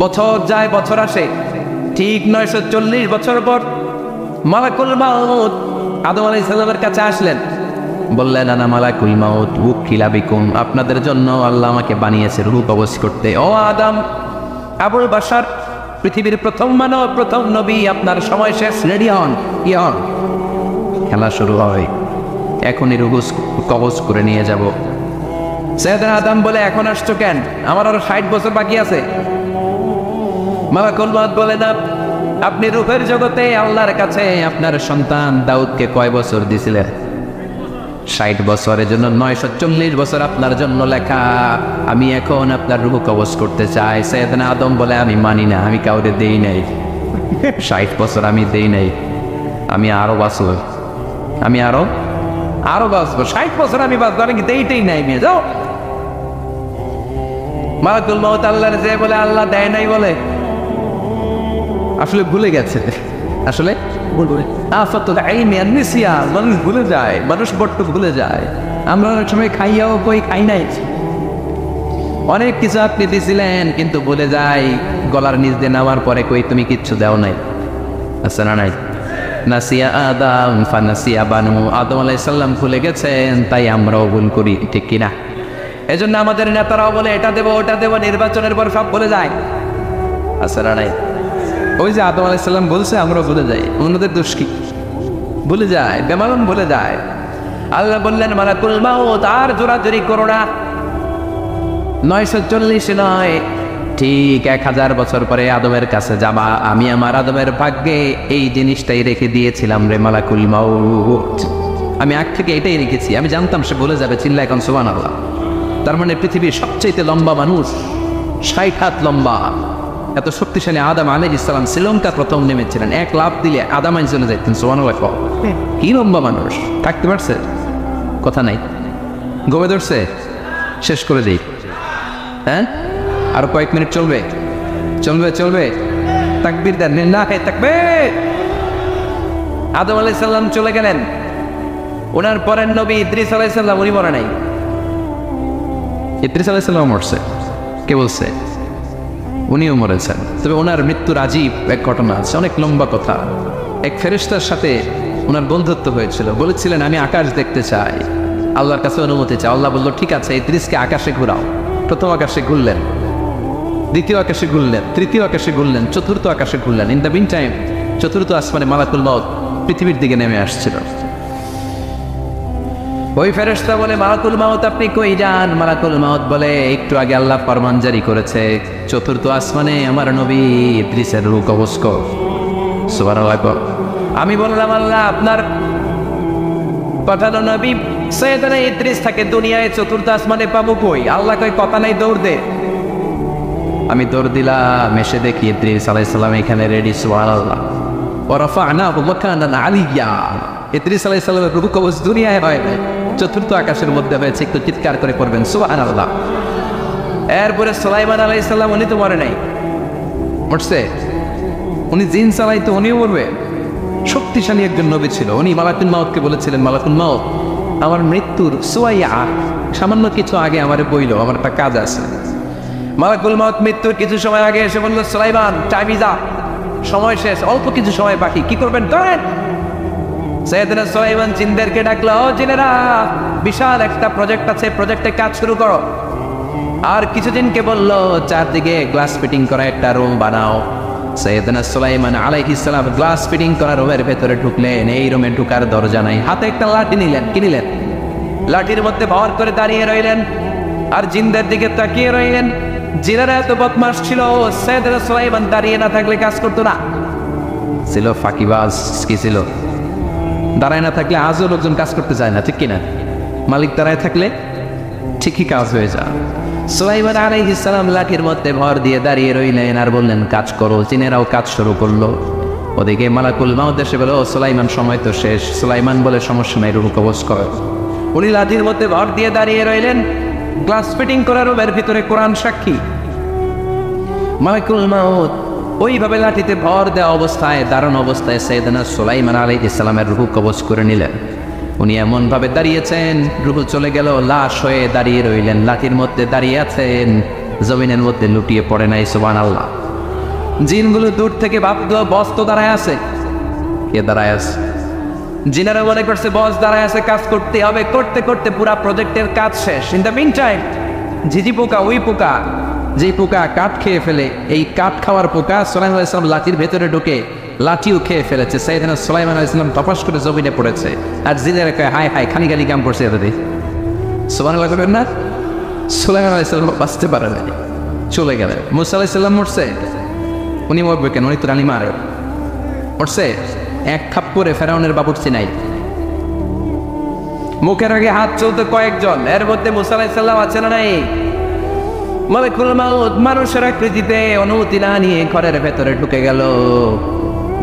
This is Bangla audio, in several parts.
বছর যায় বছর আসে, ঠিক 940 বছর পর মালাকুল মাউত আদম আলাইহিস সালামের কাছে আসলেন। বললেন, আনা মালাকুল মাউত উকিলা বিকুম, আপনাদের জন্য আল্লাহ আমাকে বানিয়েছে রূহ কবজ করতে। ও আদম, আবুল বাশার, পৃথিবীর প্রথম মানব, প্রথম নবী, আপনার সময় শেষ, রেডি হন। কি হন? খেলা শুরু হয়, এখনই রূহ কবজ করে নিয়ে যাব। সাইয়েদনা আদম বলে, এখন আসছো কেন? আমার আরো 60 বছর বাকি আছে। মালাকুল মাউত বলে, না, আপনি রূহের জগতে আল্লাহর কাছে আপনার সন্তান দাউদকে কয় বছর দিছিলেন? 60 বছরের জন্য 940 বছর আপনার জন্য লেখা। আমি এখন আপনার রূহ কবজ করতে চাই। সাইয়েদনা আদম বলে, আমি মানি না, আমি কাউকে দেই নাই। 60 বছর আমি দেই নাই, আমি আরো বাঁচব, আমি আরো বাঁচবো। 60 বছর আমি বাঁচবো, আমি দেইতেই নাই। মেয়ে যাও। মালাকুল মাউত আল্লাহর যে বলে, আল্লাহ দেয় নাই বলে, আসলে ভুলে গেছে। আসলে মানুষ ভুলে যায়, মানুষ বড্ড ভুলে যায়। আমরা অনেক সময় খাইয়াও কই খাই নাই। অনেক কিছু আপনি দিছিলেন কিন্তু ভুলে যাই, গলার নিচ দিয়ে নামার পরে কই তুমি কিচ্ছু দাও নাই। আচ্ছা, না নাই? নাসিয়া আদম ফানাসিয়া বানু, আদম আলাইহিস সালাম ভুলে গেছেন, তাই আমরাও ভুল করি, ঠিক কিনা? এজন্য আমাদের নেতারাও বলে এটা দেবো ওটা দেবো, নির্বাচনের পর সব ভুলে যায়। আচ্ছা, না নাই? ওই যে আদম আলাইহিস সালাম বলছে, আমরা ভুলে যাই। অন্যদের দোষ কি? ভুলে যায়, বেমালুম ভুলে যায়। আল্লাহ বললেন, মালাকুল মাউত আর জোরাজুরি করো না। 940 নয়, ঠিক 1000 বছর পরে আদমের কাছে যাবা। আমি আমার আদমের ভাগ্যে এই জিনিসটাই রেখে দিয়েছিলাম রে মালাকুল মাউত। আমি আগ থেকে এটাই রেখেছি, আমি জানতাম সে বলে যাবে। চিল্লা এখন সুবহানাল্লাহ। তার মানে পৃথিবীর সবচেয়ে লম্বা মানুষ, 60 হাত লম্বা, এত শক্তিশালী আদম আলাইহিস সালাম শ্রীলঙ্কা প্রথম নেমেছিলেন। 1 লাফ দিলে আদামাইন চলে যাইতেন। সুবহানাল্লাহ। কি লম্বা মানুষ, থাকতে পারছে? কথা নাই, গমে ধরছে। শেষ করে দিই। হ্যাঁ, আরো কয়েক মিনিট চলবে, চলবে চলবে। তাকবীর দেন, না হে তাকবীর। আদম আলাইহিস সালাম চলে গেলেন। ওনার পরের নবী ইদ্রিস আলাইহিস সালাম, উনি মরে নাই। ইদ্রিস আলাইহিস সালাম মরছে, কে বলছে? উনিও মরেছেন। তবে ওনার মৃত্যুর আজীব এক ঘটনা আছে, অনেক লম্বা কথা। এক ফেরেশতার সাথে ওনার বন্ধুত্ব হয়েছিল। বলেছিলেন, আমি আকাশ দেখতে চাই, আল্লাহর কাছে অনুমতি চাই। আল্লাহ বলল, ঠিক আছে, ইদ্রিসকে আকাশে ঘুরাও। প্রথম আকাশে ঘুরলেন, দ্বিতীয় আকাশে ঘুরলেন, তৃতীয় আকাশে ঘুরলেন, চতুর্থ আকাশে ঘুরলেন। ইন দ্য মিন টাইম চতুর্থ আসমানে মালাকুল মাউত পৃথিবীর দিকে নেমে আসছিল। ওই ফেরেশতা বলে, মালাকুল মাউত আপনি কই যান? মালাকুল মাউত বলে, একটু আগে আল্লাহ ফরমান জারি করেছে, চতুর্থ আসমানে আমার নবী ইদ্রিসের রূহ কবজ কর। সুবহানাল্লাহ। আমি বললাম, আল্লাহ আপনার পাঠানো নবী সাইয়েদনা ইদ্রিস থাকে দুনিয়ায়, চতুর্থ আসমানে পাবো কই? আল্লাহ কই, কথা নাই, দৌড় দে। আমি দৌড় দিলাম, এসে দেখি ইদ্রিস আলাইহিস সালাম এখানে রেডি। সুবহানাল্লাহ। ওয়া রাফা'নাহু মাকানান আলিয়্যা। ইদ্রিস আলাইহিস সালামের রূহ কবজ দুনিয়ায় হয় নাই, চতুর্থ আকাশের মধ্যে হয়েছে। একটু চিৎকার করে পড়বেন সুবহানাল্লাহ। এরপরে সুলাইমান আলাইহিস সালাম, উনি তো মরে নাই, মরছে। উনি জিন চালাইতো, উনিও মরবে। শক্তিশালী একজন নবী ছিল। উনি মালাকুল মাউতকে বলেছিলেন, মালাকুল মাউত আমার মৃত্যুর সুয়াইয়া, সামান্য কিছু আগে আমারে বইল, আমার একটা কাজ আছে। মালাকুল মাউত মৃত্যুর কিছু সময় আগে এসে বলল, সুলাইমান টাইম ইজ আপ, সময় শেষ, অল্প কিছু সময় বাকি, কি করবেন করেন। সাইয়েদনা সুলাইমান জিনদেরকে ডাকলো, ও জিনেরা, বিশাল একটা প্রজেক্ট আছে, প্রজেক্টে কাজ শুরু করো। আর কিছু জিনকে বলল, চারদিকে গ্লাস ফিটিং করা একটা রুম বানাও। সাইয়েদনা সুলাইমান আলাইহিস সালাম গ্লাস ফিটিং করা রুমের ভেতরে ঢুকলেন। এই রুমে ঢুকার দরজা নাই, হাতে একটা লাঠি নিলেন। কি নিলেন? লাঠির মধ্যে ভর করে দাঁড়িয়ে রইলেন আর জিনদের দিকে তাকিয়ে রইলেন। জিনেরা এত বদমাশ ছিল, সাইয়েদনা সুলাইমান দাঁড়িয়ে না থাকলে কাজ করতো না। ছিল ফাঁকিবাজ। কি ছিল? দাঁড়ায় না থাকলে আজও লোকজন কাজ করতে চায় না, ঠিক কিনা? মালিক দাঁড়ায় থাকলে ঠিকই কাজ হয়ে যায়। সুলাইমান আলাইহিস সালাম লাঠির মধ্যে ভর দিয়ে দাঁড়িয়ে রইলেন আর বললেন, কাজ করো। জিনেরাও কাজ শুরু করলো। ওদিকে মালাকুল মাউত এসে বলে, ও সুলাইমান সময় তো শেষ। সুলাইমান বলে, সমস্যা নাই, রূহ কবজ কর। উনি লাঠির মধ্যে ভর দিয়ে দাঁড়িয়ে রইলেন। গ্লাস ফিটিং করার রুমের ভিতরে কোরআন সাক্ষী। মালাকুল মাউত ওইভাবে লাঠিতে ভর দেওয়া অবস্থায়, দারুণ অবস্থায় সাইয়েদনা সুলাইমান আলাইহিস সালামের রূহ কবজ করে নিলেন। উনি এমন ভাবে দাঁড়িয়েছেন, রূহ চলে গেল, লাশ হয়ে দাঁড়িয়ে রইলেন। লাঠির মধ্যে দাঁড়িয়ে আছেন, জমিনের মধ্যে লুটিয়ে পড়ে নাই। সুবহানাল্লাহ। জিনগুলো দূর থেকে ভাবতো বস তো দাঁড়ায় আছে, কে দাঁড়ায় আছে? জিনারা মনে করছে বস দাঁড়ায় আছে, কাজ করতে হবে। করতে করতে পুরা প্রজেক্টের কাজ শেষ। ইন দ্য মিন টাইম ঝিঝি পোকা, ওই পোকা যে পোকা কাঠ খেয়ে ফেলে, এই কাঠ খাওয়ার পোকা সুলাইমান আলাইহিস সালাম লাঠির ভেতরে ঢুকে লাঠিও খেয়ে ফেলেছে। সাইয়েদনা সুলাইমান আলাইহিস সালাম তপাস করে জমিনে পড়েছে। আর জিনেরা কয় হায় হায়, খালি খালি কাম করছে এতদিন। সুবহানাল্লাহ করবেন না? সুলাইমান আলাইহিস সালাম বাঁচতে পারে না, চলে গেলেন। মুসা আলাইহিস সালাম মরছে, উনি মরবে কেন? উনি তো রানী মারে মরছে। এক খাপ করে ফেরাউনের বাবুর্চি নাই, মুখের আগে হাত চলতে কয়েকজন, এর মধ্যে মুসা আলাইহিস সালাম আছে না নাই? মালাকুল মাউত মানুষের আকৃতিতে অনুমতি না নিয়ে ঘরের ভেতরে ঢুকে গেল।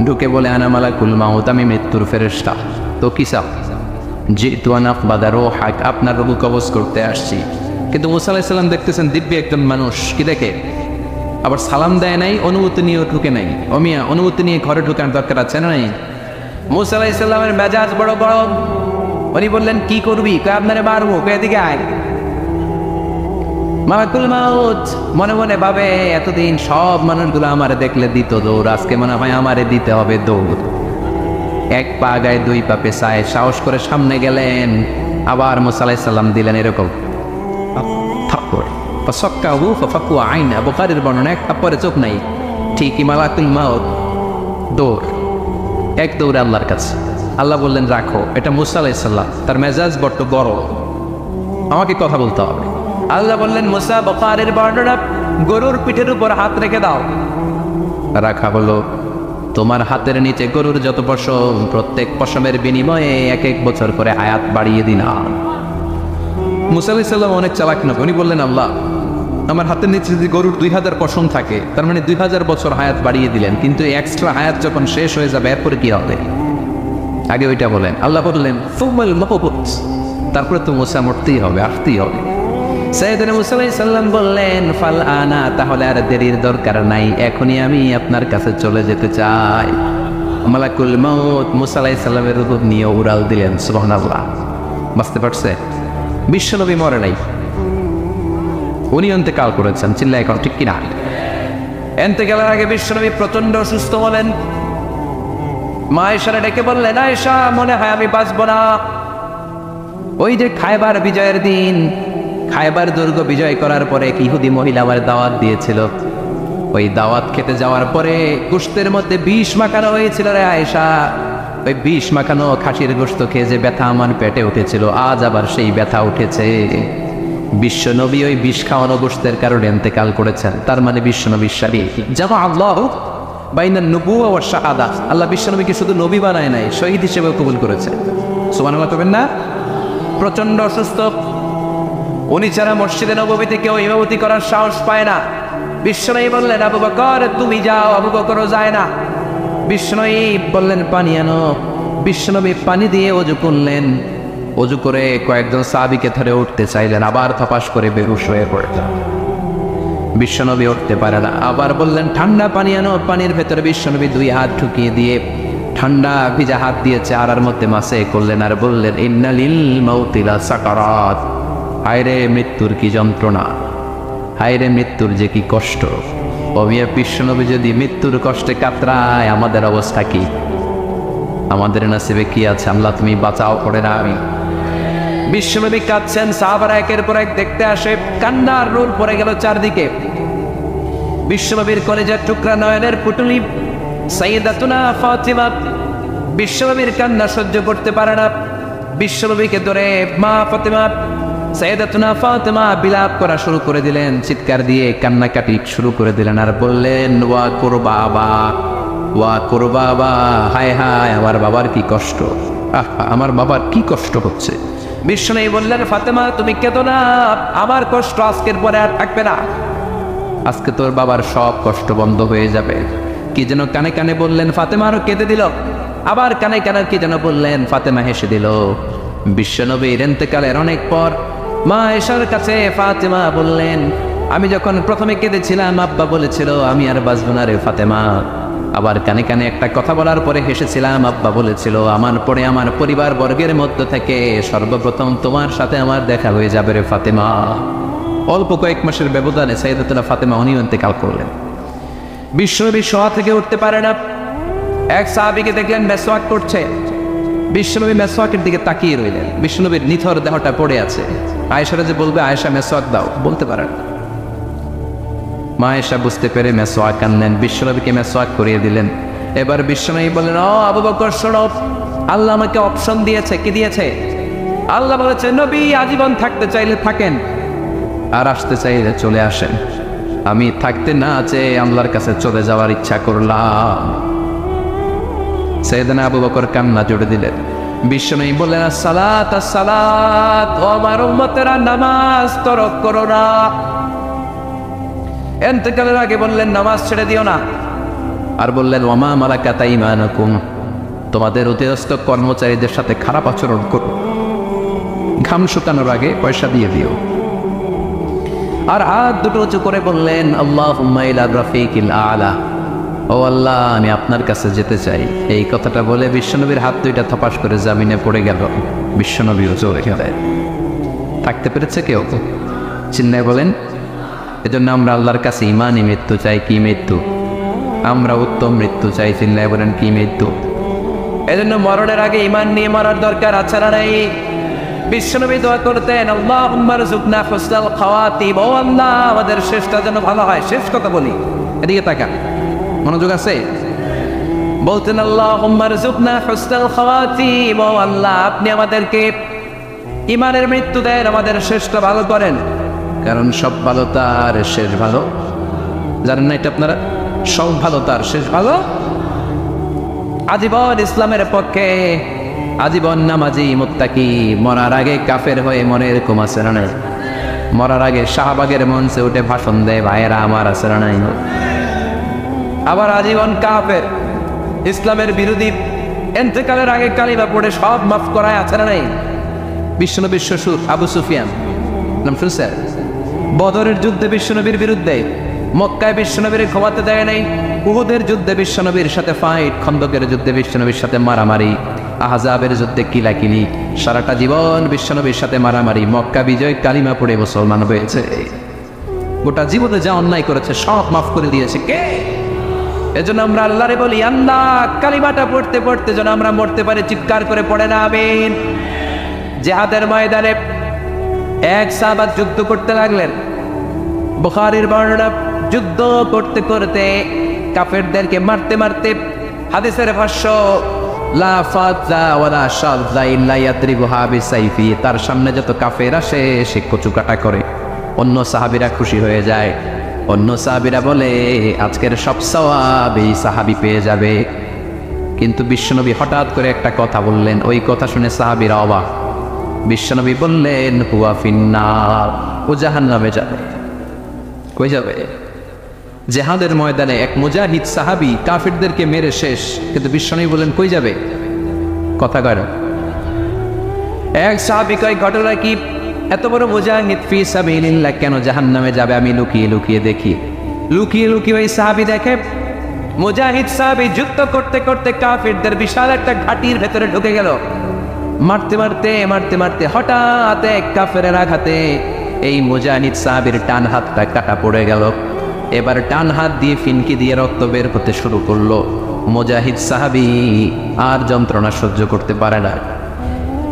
ঢুকে বলে আনা মালাকুল মাউত, আমি মৃত্যুর ফেরেশতা। তো কি চাও? জিতু আন আকবাদা রূহাক, আপনার রূহ কবজ করতে আসছি। কিন্তু মুসা আলাইহিস সালাম দেখতেছেন দিব্য একজন মানুষ, কি দেখে? আবার সালাম দেয় নাই, অনুমতি নিয়েও ঢুকে নাই। অমিয়া অনুমতি নিয়ে ঘরে ঢুকার দরকার আছে না নাই? মুসা আলাইহিস সালামের মেজাজ বড় গরম। উনি বললেন কি করবি? কয় আপনারে মারবো। কয় এদিকে আয়। মালাকুল মাউত মনে মনে ভাবে এতদিন সব মানুষগুলো আমারে দেখলে দিত দৌড়, আজকে মনে হয় আমারে দিতে হবে দৌড়। এক পা গায়ে দুই পা পেছায় সাহস করে সামনে গেলেন। আবার মুসা আলাইহিস সালাম দিলেন এরকম থাপ্পড়। ফাসাক্কাহু ফাফাকু আইনা, বুখারীর বর্ণনা, এক থাপ্পড়ে চোখ নাই। ঠিকই মালাকুল মাউত দৌড়, এক দৌড়ে আল্লাহর কাছে। আল্লাহ বললেন রাখো, এটা মুসা আলাইহিস সালাম, তার মেজাজ বড্ড গরম, আমাকে কথা বলতে হবে। আল্লাহ বললেন মুসা, বুখারীর বর্ণনা, গরুর পিঠের উপর হাত রেখে দাও। রাখা হলো। তোমার হাতের নিচে গরুর যত পশম, প্রত্যেক পশমের বিনিময়ে এক এক বছর করে হায়াত বাড়িয়ে দিলাম। মুসা আলাইহিস সালাম অনেক চালাক না, উনি বললেন আল্লাহ আমার হাতের নিচে যদি গরুর 2000 পশম থাকে, তার মানে 2000 বছর হায়াত বাড়িয়ে দিলেন, কিন্তু এক্সট্রা হায়াত যখন শেষ হয়ে যাবে এরপরে কি হবে? আগে ওইটা বলেন। আল্লাহ বললেন ফুমাল মাহবুত, তারপরে তো মুসা মরতেই হবে, আসতেই হবে। সাইয়েদনা মুসা আলাইহিস সালাম বললেন ফাল আনা, তাহলে আর দেরির দরকার নাই, এখনই আমি আপনার কাছে চলে যেতে চাই। মালাকুল মাউত মুসা আলাইহিস সালামের রূহ নিয়ে উড়াল দিলেন। সুবহানাল্লাহ। বুঝতে পারছে? বিশ্বনবী মরে নাই, উনি ইন্তেকাল করেছেন। চিল্লা এখন ঠিক কিনা? ইন্তেকালের আগে বিশ্বনবী প্রচন্ড অসুস্থ হলেন। মা আয়েশারে ডেকে বললেন আয়েশা, মনে হয় আমি বাঁচব না। ওই যে খায়বার বিজয়ের দিন, খায়বার দুর্গ বিজয় করার পরে এক ইহুদি মহিলা আমার দাওয়াত দিয়েছিল। ওই দাওয়াত খেতে যাওয়ার পরে গোশতের মধ্যে বিষ মাখানো হয়েছিল রে আয়েশা। ওই বিষ মাখানো খাসির গোশত খেয়ে যে ব্যথা আমার পেটে উঠেছিল, আজ আবার সেই ব্যথা উঠেছে। বিশ্বনবী ওই বিষ খাওয়ানো গোশতের কারণে ইন্তেকাল করেছেন। তার মানে বিশ্বনবী শাহীদ। জামা আল্লাহু বাইনান নবুওয়া ওয়াশ শাহাদা, আল্লাহ বিশ্বনবীকে শুধু নবী বানায় নাই, শহীদ হিসেবে কবুল করেছে। সুবহানাল্লাহ করবেন না? প্রচন্ড অসুস্থ, উনি ছাড়া মসজিদে নববীতে কেউ ইমামতি করার সাহস পায় না। বিশ্বনবী বললেন আবু বকর তুমি যাও, আবু বকরও যায় না। বিশ্বনবী বললেন পানি আনো। বিশ্বনবী পানি দিয়ে ওযু করলেন। ওযু করে কয়েকজন সাহাবীকে ধরে উঠতে চাইলেন, আবার থপাস করে বেহুশ হয়ে পড়লেন। বিশ্বনবী উঠতে পারে না। আবার বললেন ঠান্ডা পানি আনো। পানির ভেতরে বিশ্বনবী 2 হাত ঢুকিয়ে দিয়ে ঠান্ডা ভিজা হাত দিয়ে চেহারার মধ্যে মাসে করলেন আর বললেন ইন্নালিল মাউতি লা সাকারাত, হায়রে মৃত্যুর কি যন্ত্রণা, হায়রে মৃত্যুর যে কি কষ্ট। অবিয়া বিশ্বনবী যদি মৃত্যুর কষ্টে কাতরায়, আমাদের অবস্থা কি? আমাদের নসিবে কি আছে? আল্লাহ তুমি বাঁচাও করে না। আমি বিশ্বনবী কাঁদছেন, সাহাবারা একের পর এক দেখতে আসে, কান্নার রোল পড়ে গেল চারদিকে। বিশ্বনবীর কলেজের টুকরা নয়নের পুটুলি সাইয়্যিদাতুনা ফাতিমা বিশ্বনবীর কান্না সহ্য করতে পারে না। বিশ্বনবীকে ধরে মা ফাতিমা, সাইয়্যিদাতুনা ফাতিমা বিলাপ করা শুরু করে দিলেন, চিৎকার দিয়ে কান্নাকাটি শুরু করে দিলেন আর বললেন ওয়া কুরবাবা, ওয়া কুরবাবা, হায় হায় আমার বাবার কি কষ্ট, আমার বাবার কি কষ্ট হচ্ছে। বিশ্বনবী বললেন ফাতেমা তুমি কেঁদো না, আমার কষ্ট আজকের পরে আর থাকবে না, আজকে তোর বাবার সব কষ্ট বন্ধ হয়ে যাবে। কি যেন কানে কানে বললেন, ফাতেমা আরো কেঁদে দিল। আবার কানে কানে কি যেন বললেন, ফাতেমা হেসে দিল। বিশ্বনবীর ইন্তেকালের অনেক পর মা আয়েশার কাছে ফাতেমা বললেন, আমি যখন প্রথমে কেঁদেছিলাম আব্বা বলেছিল আমি আর বাঁচব না রে ফাতেমা। আবার কানে কানে একটা কথা বলার পরে হেসেছিলাম, আব্বা বলেছিল আমার পরে আমার পরিবার বর্গের মধ্য থেকে সর্বপ্রথম তোমার সাথে আমার দেখা হয়ে যাবে রে ফাতেমা। অল্প কয়েক মাসের ব্যবধানে সাইয়্যিদাতুনা ফাতেমা উনিও ইন্তেকাল করলেন। বিশ্বনবী শোয়া থেকে উঠতে পারে না। এক সাহাবীকে দেখলেন মেসওয়াক করছে, বিশ্বনবী মেসওয়াকের দিকে তাকিয়ে রইলেন। বিশ্বনবীর নিথর দেহটা পড়ে আছে। আয়েশারা যে বলবে আয়েশা মেসওয়াক দাও, বলতে পারেন। মা আয়েশা বুঝতে পেরে মেসওয়াক আনলেন, বিশ্বনবীকে মেসওয়াক করিয়ে দিলেন। এবার বিশ্বনবী বললেন, ও আবু বকর শোনো, আল্লাহ আমাকে অপশন দিয়েছে। কি দিয়েছে? আল্লাহ বলেছে নবী আজীবন থাকতে চাইলে থাকেন, আর আসতে চাইলে চলে আসেন। আমি থাকতে না চেয়ে আল্লাহর কাছে চলে যাওয়ার ইচ্ছা করলাম। সাইয়েদনা আবু বকর কান্না জুড়ে দিলেন। বিশ্বনবী বললেন, আসসালাত আসসালাত, ও আমার উম্মতেরা নামাজ তরক করো না। ইন্তেকালের আগে বললেন নামাজ ছেড়ে দিও না। আর বললেন, ওয়ামা মালাকাত আইমানুকুম, তোমাদের অধীনস্থ কর্মচারীদের সাথে খারাপ আচরণ করো, ঘাম শুকানোর আগে পয়সা দিয়ে দিও। আর হাত দুটো উঁচু করে বললেন, আল্লাহুম্মা ইলা রাফিকিল আলা, ও আল্লাহ আমি আপনার কাছে যেতে চাই। এই কথাটা বলে বিশ্বনবীর হাত দুইটা থপাস করে জামিনে পড়ে গেল। বিশ্বনবীও চলে গেলেন। থাকতে পেরেছে কেউ? চিন্নায় বলেন। এজন্য আমরা আল্লাহর কাছে ইমানই মৃত্যু চাই। কি মৃত্যু? আমরা উত্তম মৃত্যু চাই। চিন্নায় বলেন কি মৃত্যু? এজন্য মরণের আগে ইমান নিয়ে মরার দরকার আছে না নাই? বিশ্বনবী দোয়া করতেন, আল্লাহুম্মা রযুকনা হুসনাল খাওয়াতিম, ও আল্লাহ আমাদের শেষটা যেন ভালো হয়। শেষ কথা বলি, এদিকে তাকা, মনোযোগ আছে। বলতেন, আল্লাহুম্মা রযুকনা হুসনাল খাওয়াতিম, ও আল্লাহ আপনি আমাদেরকে ইমানের মৃত্যু দেন, আমাদের শেষটা ভালো করেন। কারণ সব ভালো তার শেষ ভালো। জানেন না এটা আপনারা? সব ভালো তার শেষ ভালো। আজীবন ইসলামের পক্ষে, আজীবন নামাজি মুত্তাকি, মরার আগে কাফের হয়ে মরে, এরকম আছে না নাই? মরার আগে শাহবাগের মঞ্চে উঠে ভাষণ দেয়, ভাইয়েরা আমার আছে না নাই? আবার আজীবন কাফের, ইসলামের বিরোধী, ইন্তেকালের আগে কালিমা পড়ে সব মাফ করায় আছে না নাই? বিশ্বনবীর শ্বশুর আবু সুফিয়ান, নাম শুনছেন? বদরের যুদ্ধে বিশ্বনবীর বিরুদ্ধে, মক্কায় বিশ্বনবীর ক্ষমাতে দেয় নাই, উহুদের যুদ্ধে বিশ্বনবীর সাথে ফাইট, খন্দকের যুদ্ধে বিশ্বনবীর সাথে মারামারি, আহজাবের যুদ্ধে কিলাকিলি, সারাটা জীবন বিশ্বনবীর সাথে মারামারি, মক্কা বিজয়, কালিমা পড়ে মুসলমান হয়েছে। গোটা জীবনে যা অন্যায় করেছে সব মাফ করে দিয়েছে কে? এজন্য আমরা আল্লাহরে বলি, আল্লাহ কালিমাটা পড়তে পড়তে যেন আমরা মরতে পারি। চিৎকার করে পড়ে না আমিন। জিহাদের ময়দানে এক সাহাবা যুদ্ধ করতে লাগলেন। বুখারীর বর্ণনা, যুদ্ধ করতে করতে কাফেরদেরকে মারতে মারতে, হাদিসের ভাষ্য, লা ফাযা ওয়ালা শাযা ইল্লা ইয়াদরিবুহা বিসাইফি, তার সামনে যত কাফের আসে সে কচু কাটা করে। অন্য সাহাবীরা খুশি হয়ে যায়। অন্য সাহাবীরা বলে আজকের সব সওয়াব এই সাহাবী পেয়ে যাবে। কিন্তু বিশ্বনবী হঠাৎ করে একটা কথা বললেন, ওই কথা শুনে সাহাবীরা অবাক। বিশ্বনবী বললেন, হুয়া ফিন্নার, ও জাহান্নামে যাবে। কই যাবে? জিহাদের ময়দানে এক মুজাহিদ সাহাবী কাফিরদেরকে মেরে শেষ, কিন্তু বিশ্বনবী বললেন কই যাবে? কথা কয় না। এক সাহাবী কয়, ঘটনা কি? এত বড় মুজাহিদ ফি সাবিলিল্লাহ কেন জাহান্নামে যাবে? আমি লুকিয়ে লুকিয়ে দেখি। লুকিয়ে লুকিয়ে ওই সাহাবী দেখে, মুজাহিদ সাহাবী যুদ্ধ করতে করতে কাফিরদের বিশাল একটা ঘাটির ভেতরে ঢুকে গেল। মারতে মারতে মারতে মারতে হঠাৎ এক কাফেরের আঘাতে এই মুজাহিদ সাহাবীর টান হাতটা কাটা পড়ে গেল। এবার টান হাত দিয়ে ফিনকি দিয়ে রক্ত বের হতে শুরু করলো। মুজাহিদ সাহাবী আর যন্ত্রণা সহ্য করতে পারে না।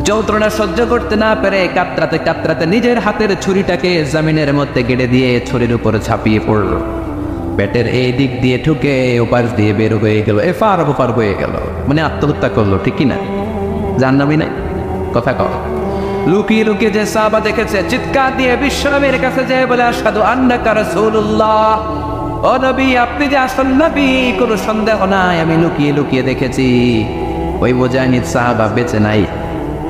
যন্ত্রণা সহ্য করতে না পেরে কাতরাতে কাতরাতে নিজের হাতের ছুরিটাকে জমিনের মধ্যে গেড়ে দিয়ে ছুরির উপরে ঝাঁপিয়ে পড়ল। পেটের এই দিক দিয়ে ঢুকে ওপাশ দিয়ে বের হয়ে গেল, এফার ওপার হয়ে গেল, মানে আত্মহত্যা করলো। ঠিক কিনা? জাহান্নামী নাই? কথা কও। লুকিয়ে লুকিয়ে যে সাহাবা দেখেছে, চিৎকার দিয়ে বিশ্বনবীর কাছে যেয়ে বলে, আশহাদু আন্নাকা রাসূলুল্লাহ, ও নবী আপনি যে আসল নবী, কোনো সন্দেহ নাই, আমি লুকিয়ে লুকিয়ে দেখেছি। ওই মুজাহিদ সাহাবা বেঁচে নাই,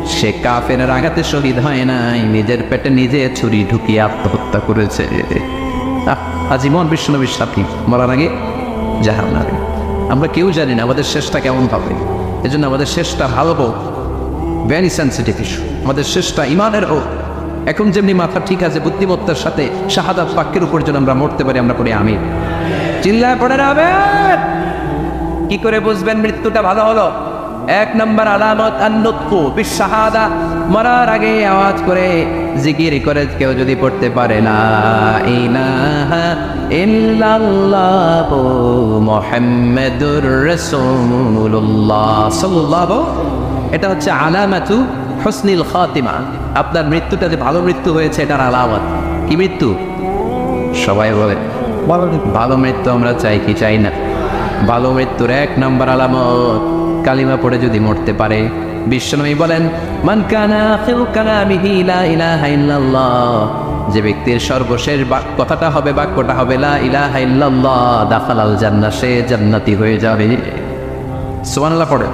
সে কাফেরের আঘাতে শহীদ হয় নাই, নিজের পেটে নিজে ছুরি ঢুকিয়ে আত্মহত্যা করেছে। আজীবন বিশ্বনবীর সাথী, মরার আগে জাহান্নামে। আমরা কেউ জানি না আমাদের শেষটা কেমন হবে। এজন্য আমাদের শেষটা ভালো হোক, ভেরি সেন্সিটিভ ইস্যু। আমাদের শেষটা ইমানের হোক। এখন যেমনি মাথা ঠিক আছে, বুদ্ধিমত্তার সাথে শাহাদাত বাক্যের উপর যেন আমরা মরতে পারি, আমরা পড়ি আমিন। চিল্লায় পড়ে না আমিন। কি করে বুঝবেন মৃত্যুটা ভালো হলো? এক নম্বর আলামত আন-নুতকু বিশ-শাহাদা, মরার আগে আওয়াজ করে জিকির করে কেউ যদি পড়তে পারে লা ইলাহা ইল্লাল্লাহ মুহাম্মাদুর রাসূলুল্লাহ সাল্লাল্লাহু। এটা হচ্ছে আলামাতু হুসনিল খাতিমা। আপনার মৃত্যুটা যে ভালো মৃত্যু হয়েছে এটার আলামত। কি মৃত্যু? সবাই বলে ভালো মৃত্যু আমরা চাই কি চাই না? ভালো মৃত্যুর এক নম্বর আলামত কালিমা পড়ে যদি মরতে পারে। বিশ্বনবী বলেন, মান কানা আখিরু কালামিহি লা ইলাহা ইল্লাল্লাহ, যে ব্যক্তির সর্বশেষ কথাটা হবে, বাক্যটা হবে লা ইলাহা ইল্লাল্লাহ, দাখালাল জান্নাহ, সে জান্নাতি হয়ে যাবে। সুবহানাল্লাহ পড়ে।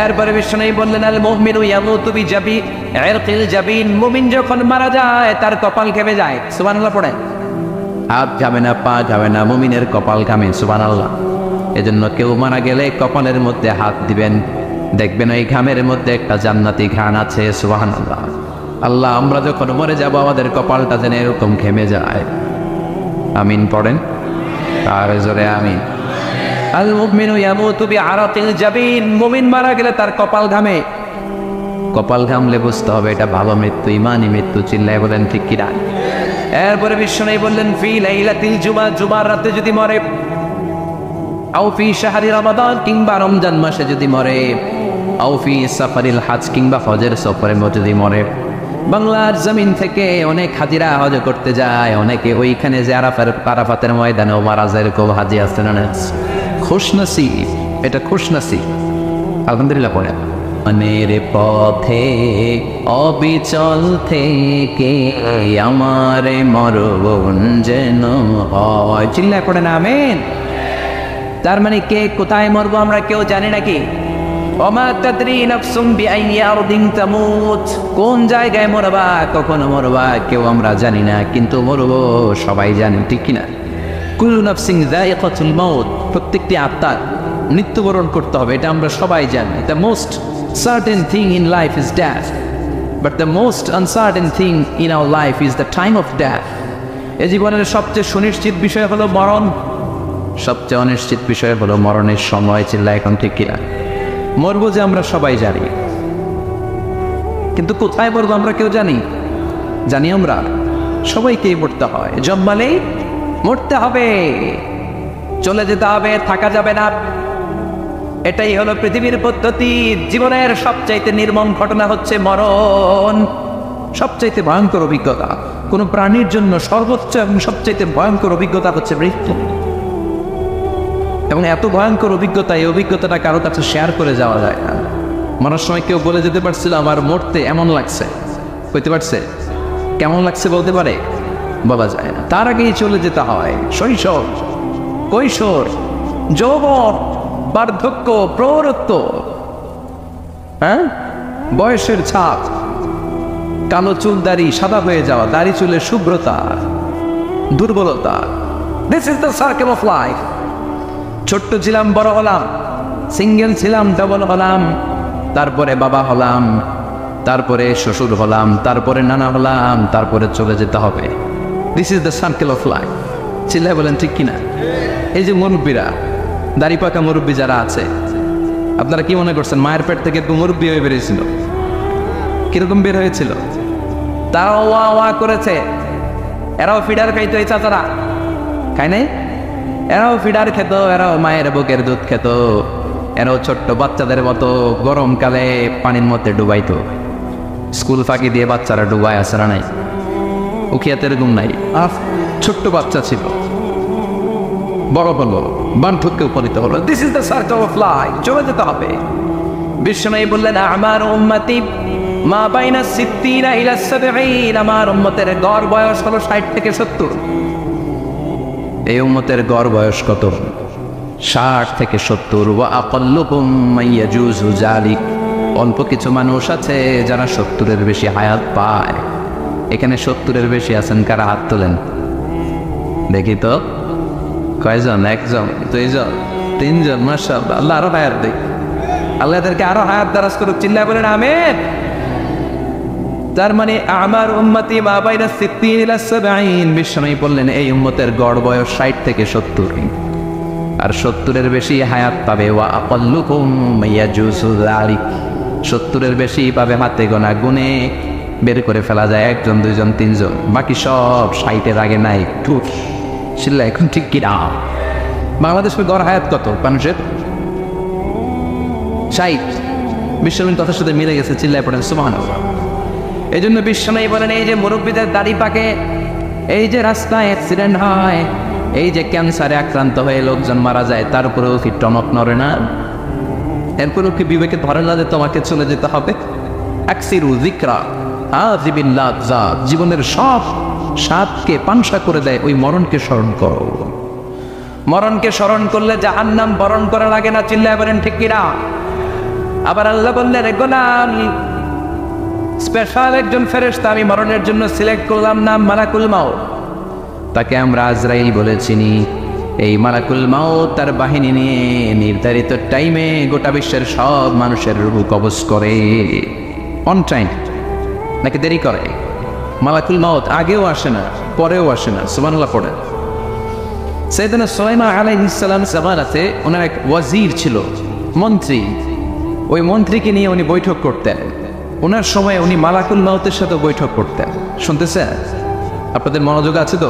এরপরে বিশ্বনবী বললেন, আল মুমিনু ইয়ামুতু বিজাবি ইরকিল জাবিন, মুমিন যখন মারা যায় তার কপাল ঘেমে যায়। সুবহানাল্লাহ পড়ে। হাত ঘামে না, পা ঘামে না, মুমিনের কপাল ঘামে। সুবহানাল্লাহ। এজন্য কেউ মারা গেলে কপালের মধ্যে হাত দিবেন, দেখবেন ওই ঘামের মধ্যে একটা জান্নাতি ঘ্রাণ আছে। সুবহানাল্লাহ। আল্লাহ, আমরা যখন মরে যাব আমাদের কপালটা যেন এরকম ঘেমে যায়। আমিন পড়েন আর জোরে আমিন। আল মুমিনু ইয়ামুতু বিআরাকিল জাবিন, মুমিন মারা গেলে তার কপাল ঘামে। কপাল ঘামলে বুঝতে হবে এটা ভালো মৃত্যু, ইমানি মৃত্যু। চিল্লায় বলেন ঠিক কিনা? এরপরে বিশ্বনবী বললেন, ফি লাইলাতিল জুমা, জুমার রাতে যদি মরে, আও ফি শাহরি রমাদান, কিংবা রমজান মাসে যদি মরে, আও ফি সাফারিল হাজ, কিংবা হজের সফরে যদি মরে। বাংলার জমিন থেকে অনেক হাজিরা হজ করতে যায়, অনেকে ওইখানে যে আরাফাতের ময়দানে মারা যায়, এরকম হাজি আছে না? খুশনসিব, এটা খুশনসিব। আলহামদুলিল্লাহ পড়ে। মনের পথে অবিচল থেকে আমার মরণ যেন হয়। চিল্লায় পড়ে না আমিন। তার মানে কে কোথায় মরবো আমরা কেউ জানি নাকি? ওমা তাদরি নাফসুম বিআইয়ি আরদিন তামুত, কোন জায়গায় মরবা, কখন মরবা কেউ আমরা জানি না, কিন্তু মরবো সবাই জানি। ঠিক কিনা? কুল্লু নাফসিন যায়িকাতুল মাউত, প্রত্যেকটি আত্মার মৃত্যুবরণ করতে হবে, এটা আমরা সবাই জানি। The most certain thing in life is death, but the most uncertain thing in our life is the time of death. এই জীবনের সবচেয়ে সুনিশ্চিত বিষয় হলো মরণ, সবচেয়ে অনিশ্চিত বিষয় হলো মরণের সময়। চিল্লা এখন ঠিক কিনা? মরবো যে আমরা সবাই জানি, কিন্তু কোথায় মরবো আমরা কেউ জানি? জানি আমরা সবাইকেই মরতে হয়। জন্মালেই মরতে হবে, চলে যেতে হবে, থাকা যাবে না। এটাই হলো পৃথিবীর পদ্ধতি। জীবনের সবচাইতে নির্মম ঘটনা হচ্ছে মরণ, সবচাইতে ভয়ঙ্কর অভিজ্ঞতা। কোন প্রাণীর জন্য সর্বোচ্চ এবং সবচাইতে ভয়ঙ্কর অভিজ্ঞতা হচ্ছে মৃত্যু। এবং এত ভয়ঙ্কর অভিজ্ঞতা, এই অভিজ্ঞতাটা কারো কাছে শেয়ার করে যাওয়া যায় না। মরার সময় কেউ বলে যেতে পারছিল আমার মরতে এমন লাগছে, বলতে পারছে? কেমন লাগছে বলতে পারে? বলা যায় না। তার আগেই চলে যেতে হয় শৈশব, কৈশোর, যৌবন, বার্ধক্য, প্রৌঢ়ত্ব, হ্যাঁ, বয়সের ছাপ, কালো চুল দাড়ি সাদা হয়ে যাওয়া, দাড়ি চুলের শুভ্রতা, দুর্বলতা। This is the circle of life. ছোট্ট ছিলাম, বড় হলাম, সিঙ্গেল ছিলাম, ডবল হলাম, তারপরে বাবা হলাম, তারপরে শ্বশুর হলাম, তারপরে নানা হলাম, তারপরে চলে যেতে হবে। This is the circle of life. চিল্লায় বলেন ঠিক কিনা? এই যে মুরব্বীরা, দাড়ি পাকা মুরব্বী যারা আছে, আপনারা কি মনে করছেন মায়ের পেট থেকে মুরব্বী হয়ে বেরিয়েছিল? কিরকম বের হয়েছিল? তারাও ওয়া ওয়া করেছে। এরাও ফিডার খাইতো, এই চাচারা খায় নাই? এরাও ফিডার খেত, এরাও মায়ের বুকের দুধ খেত, এরাও ছোট্ট বাচ্চাদের মতো গরমকালে পানির মধ্যে ডুবাইতো। স্কুল ফাঁকি দিয়ে বাচ্চারা ডুবায়, আসে না নাই? উখিয়াতের ঘুম নাই, ছোট্ট বাচ্চা ছিল, বড় হলো, বার্ধক্যে উপনীত হলো। This is the circle of life. চলে যেতে হবে। বিশ্বনবী বললেন, আমার উম্মতি মা বাইনা সিত্তিনা ইলা সাবঈন, আমার উম্মতের গড় বয়স হলো 60 থেকে 70। এই উম্মতের গড় বয়স কত? 60 থেকে 70। ওয়া আকাল্লুহুম মাইয়াজুজু যালিক, অল্প কিছু মানুষ আছে যারা 70-এর বেশি হায়াত পায়। এখানে 70-এর বেশি আছেন কারা? হাত তোলেন দেখি তো। কয়জন? একজন, দুইজন, তিনজন? মাশাআল্লাহ, আল্লাহ আরো হায়াত দেখ, আল্লাহ এদেরকে আরো হায়াত দারাজ করুক। চিল্লায় বলেন আমিন। তার মানে আমার উম্মতি মা বাইনা সিত্তিন ইলা সাবঈন, বিশ্বনবী বললেন এই উম্মতের গড় বয়স 60 থেকে 70, আর 70-এর বেশি হায়াত পাবে। ওয়া আকাল্লুহুম মাইয়াজুজু যালিক, 70-এর বেশি পাবে হাতে গোনা, গুনে বের করে ফেলা যায় 1 জন 2 জন 3 জন, বাকি সব 60-এর আগে নাই। চিল্লা এখন ঠিক কিনা? বাংলাদেশের গড় হায়াত কত মানুষের? 60। বিশ্বনবীর কথার সাথে মিলে গেছে, চিল্লায় পড়েন সুবহানাল্লাহ। এই জন্য বিশ্বনবী বলেন, এই যে মুরব্বীদের দাড়ি পাকে, এই যে রাস্তায় অ্যাক্সিডেন্ট হয়, এই যে ক্যান্সারে আক্রান্ত হয়ে লোকজন মারা যায়, তার উপরেও কি টনক নড়ে না? এরপরেও কি বিবেকে ধরে না যে তোমাকে চলে যেতে হবে? আকসিরু যিকরা আজিবিল লাযযাত, জীবনের সব স্বাদকে পানসা করে দেয় ওই মরণকে স্মরণ করো। মরণকে স্মরণ করলে জাহান্নাম বরণ করা লাগে না, চিল্লায় বলেন ঠিক কিনা? আবার আল্লাহ বললেন, রে গোলাম, স্পেশাল একজন ফেরেশতা আমি মরণের জন্য সিলেক্ট করলাম, নাম মালাকুল মাউত। তাকে আমরা আজরাইল বলে চিনি। এই মালাকুল মাউত তার বাহিনী নিয়ে নির্ধারিত টাইমে গোটা বিশ্বের সব মানুষের রূহ কবজ করে। অন টাইম নাকি দেরি করে? মালাকুল মাউত আগেও আসে না, পরেও আসে না। সুবহানাল্লাহ পড়ে। সাইয়েদনা সুলাইমান আলাইহিস সালাম জামানাতে ওনার এক ওয়াজির ছিল, মন্ত্রী। ওই মন্ত্রীকে নিয়ে উনি বৈঠক করতেন। ওনার সময় উনি মালাকুল মাউতের সাথে বৈঠক করতেন। শুনতেছেন? আপনাদের মনোযোগ আছে তো?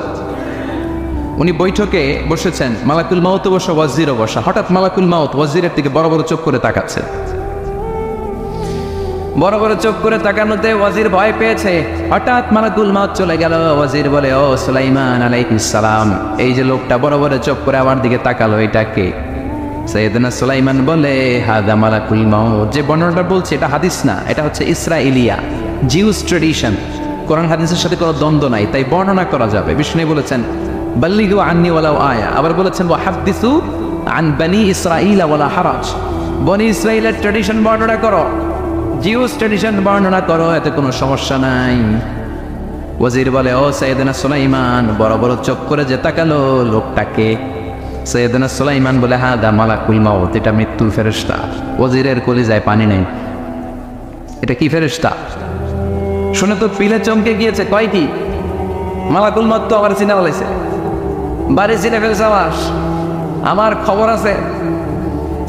উনি বৈঠকে বসেছেন, মালাকুল মাউতও বসা, ওয়াজিরও বসা। হঠাৎ মালাকুল মাউত ওয়াজিরের দিকে বড় বড় চোখ করে তাকাচ্ছে। বড় বড় চোখ করে তাকানোতে ওয়াজির ভয় পেয়েছে। হঠাৎ মালাকুল মাউত চলে গেল। ওয়াজির বলে, ও সুলাইমান আলাইহিস সালাম, এই যে লোকটা বড় বড় চোখ করে আমার দিকে তাকালো, এটা কে? সাইয়েদনা সুলাইমান বলে, হাদা মালাকুল মাউত। যে বর্ণনাটা বলছে এটা হাদিস না, এটা হচ্ছে ইসরাইলিয়া, জিউস ট্রেডিশন। কোরআন হাদিসের সাথে কোনো দ্বন্দ্ব নাই, তাই বর্ণনা করা যাবে। বিষ্ণু বলেছেন, বাল্লিগু আন্নি ওয়ালাউ আয়া। আবার বলেছেন, ওয়া হাদিসু আন বনি ইসরাঈল ওয়ালা হারাজ। বনি ইসরাইলের ট্রেডিশন বর্ণনা করো, জিউস ট্রেডিশন বর্ণনা করো, এতে কোনো সমস্যা নাই। ওয়াজির বলে, ও সাইয়েদনা সুলাইমান, বড় বড় চোখ করে যে তাকালো লোকটাকে? সাইয়েদনা সুলাইমান বলে, হাদা মালাকুল মাউত, এটা মৃত্যুর ফেরেশতা। ওয়াজিরের কলিজায় পানি নেই। এটা কি ফেরেশতা? শুনে তো পিলে চমকে গিয়েছে। কয়টি? মালাকুল মাউত তো আমার চিনা বলেছে, বাড়ি চিনে ফেলছে আমার খবর আছে।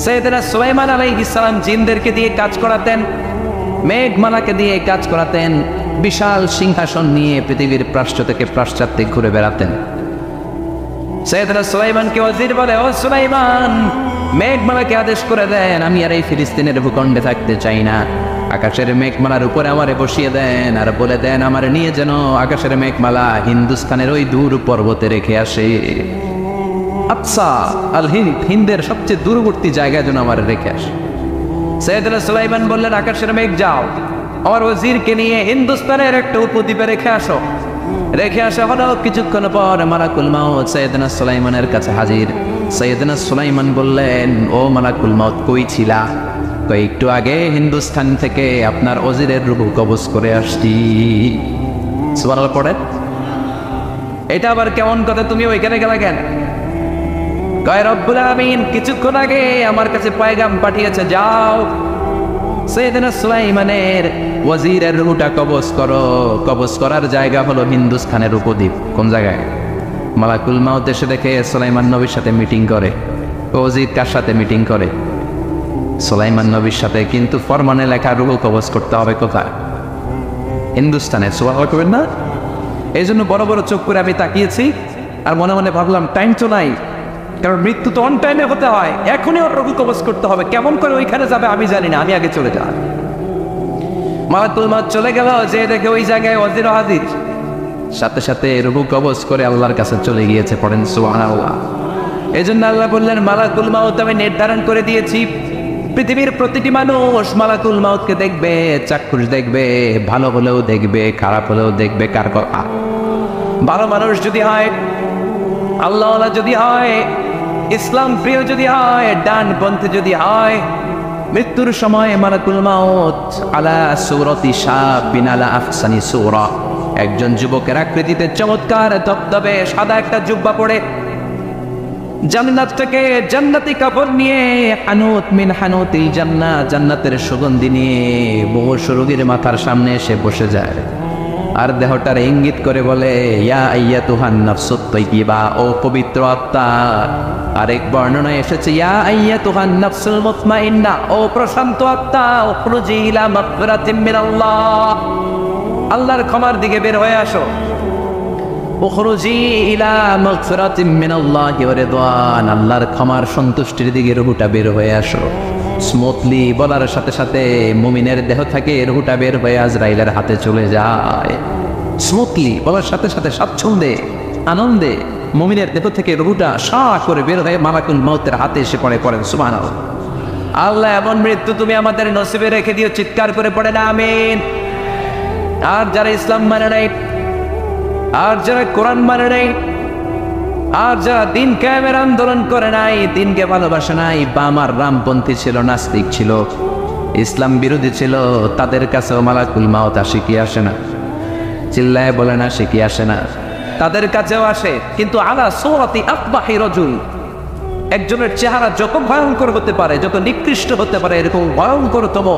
সাইয়েদনা সুলাইমান আলাইহিস সালাম জিনদেরকে দিয়ে কাজ করাতেন, মেঘমালাকে দিয়ে কাজ করাতেন, বিশাল সিংহাসন নিয়ে পৃথিবীর প্রাচ্য থেকে পাশ্চাত্যে ঘুরে বেড়াতেন। সাইয়েদনা সুলাইমানকে ওয়াজির বলে, ও সুলাইমান, মেঘমালাকে আদেশ করে দেন, আমি আর এই ফিলিস্তিনের ভূখণ্ডে থাকতে চাই না। আকাশের মেঘমালার উপরে আমারে বসিয়ে দেন, আর বলে দেন আমারে নিয়ে যেন আকাশের মেঘমালা হিন্দুস্তানের ওই দূর পর্বতে রেখে আসে। আকসা আল হিন্দ, হিন্দের সবচেয়ে দূরবর্তী জায়গায় যেন আমার রেখে আসে। সাইয়েদনা সুলাইমান বললেন, আকাশের মেঘ যাও, আমার ওয়াজিরকে নিয়ে হিন্দুস্তানের একটা উপদ্বীপে রেখে আসো। রেখে আসা হলো। কিছুক্ষণ পর মালাকুল মাউত সাইয়েদনা সুলাইমানের কাছে হাজির। সাইয়েদনা সুলাইমান বললেন, ও মালাকুল মাউত, কই ছিলা? একটু আগে হিন্দুস্তান থেকে আপনার ওয়াজিরের রূহ কবজ করে আসছি। সুবহানাল্লাহ পড়েন। এটা আবার কেমন কথা, তুমি ওইখানে গেলা কেন? কয়, রব্বুল আলামিন কিছুক্ষণ আগে আমার কাছে পয়গাম পাঠিয়েছে, যাও সাইয়েদনা সুলাইমানের ওয়াজিরের রূহটা কবজ করো। কবজ করার জায়গা হলো হিন্দুস্তানের উপদ্বীপ। কোন জায়গায়? মালাকুল মাউত এসে দেখে সুলাইমান নবীর সাথে মিটিং করে। ওয়াজির কার সাথে মিটিং করে? সুলাইমান নবীর সাথে। কিন্তু ফরমানে লেখা রূহ কবজ করতে হবে কোথায়? হিন্দুস্তানে। সুবহানাল্লাহ করবেন না? এই জন্য বড় বড় চোখ করে আমি তাকিয়েছি, আর মনে মনে ভাবলাম টাইম তো নাই, কারণ মৃত্যু তো অন টাইমে হতে হয়, এখনই ওর রূহ কবজ করতে হবে। কেমন করে ওইখানে যাবে আমি জানি না, আমি আগে চলে যাই। মালাকুল মাউত চলে গেল, যে দেখে ওই জায়গায় ওয়াজির হাজির। সাথে সাথে রূহ কবজ করে আল্লাহর কাছে চলে গিয়েছে। পড়েন সুবহানাল্লাহ। এই জন্য আল্লাহ বললেন, মালাকুল মাউত আমি নির্ধারণ করে দিয়েছি, পৃথিবীর প্রতিটি মানুষ মালাকুল মাউতকে দেখবে, চাক্ষুষ দেখবে, ভালো হলেও দেখবে, খারাপ হলেও দেখবে। কার কথা? ভালো মানুষ যদি হয়, আল্লাহওয়ালা যদি হয়, ইসলাম প্রিয় যদি হয়, ডানপন্থী যদি হয়, মৃত্যুর সময় মালাকুল মাউত আলা সূরাতি শাবিন আলা আহসানি সূরা, একজন যুবকের আকৃতিতে চমৎকার ধবধবে সাদা একটা জুব্বা পরে, জান্নাত থেকে জান্নাতি কাপড় নিয়ে, হানুত মিন হানুতিল জান্নাত, জান্নাতের সুগন্ধি নিয়ে মুমূর্ষু রোগীর মাথার সামনে এসে বসে যায়, আর দেহটার ইঙ্গিত করে বলে, ইয়া আইয়াতুহান নাফসুত তাইয়্যিবা, ও পবিত্র আত্মা। আরেক বর্ণনায় এসেছে, ইয়া আইয়াতুহান নাফসুল মুতমাইন্না, ও প্রশান্ত আত্মা, উখরুজি ইলা মাগফিরাতিম মিনাল্লাহ, আল্লাহর ক্ষমার দিকে বের হয়ে আসো। উখরুজি ইলা মাগফিরাতিম মিনাল্লাহি ওয়া রিদওয়ান, আল্লাহর ক্ষমার সন্তুষ্টির দিকে রুহুটা বের হয়ে আসো। স্মুথলি বলার সাথে সাথে মুমিনের দেহ থেকে রুহুটা বের হয়ে আজরাইলের হাতে চলে যায়। স্মুথলি বলার সাথে সাথে স্বাচ্ছন্দ্যে আনন্দে মুমিনের দেহ থেকে রুহুটা সা করে বের হয়ে মালাকুল মউতের হাতে এসে পড়েন সুবহানাল্লাহ। আল্লাহ এমন মৃত্যু তুমি আমাদের নসিবে রেখে দিও, চিৎকার করে পড়েন আমিন। আর যারা ইসলাম মানে নাই, আর যারা কোরআন মানে নাই, আর যারা দিন কায়েমের আন্দোলন করে নাই, দিনকে ভালোবাসে নাই, বাম আর রামপন্থী ছিল, নাস্তিক ছিল, ইসলাম বিরোধী ছিল, তাদের কাছেও মালাকুল মাউত আসে কি আসে না? চিল্লায় বলে না, সে কি আসে না? তাদের কাছেও আসে, কিন্তু আলা সূরাতি আকবাহি রাজুল, একজনের চেহারা যত ভয়ঙ্কর হতে পারে, যত নিকৃষ্ট হতে পারে, এরকম ভয়ঙ্করতম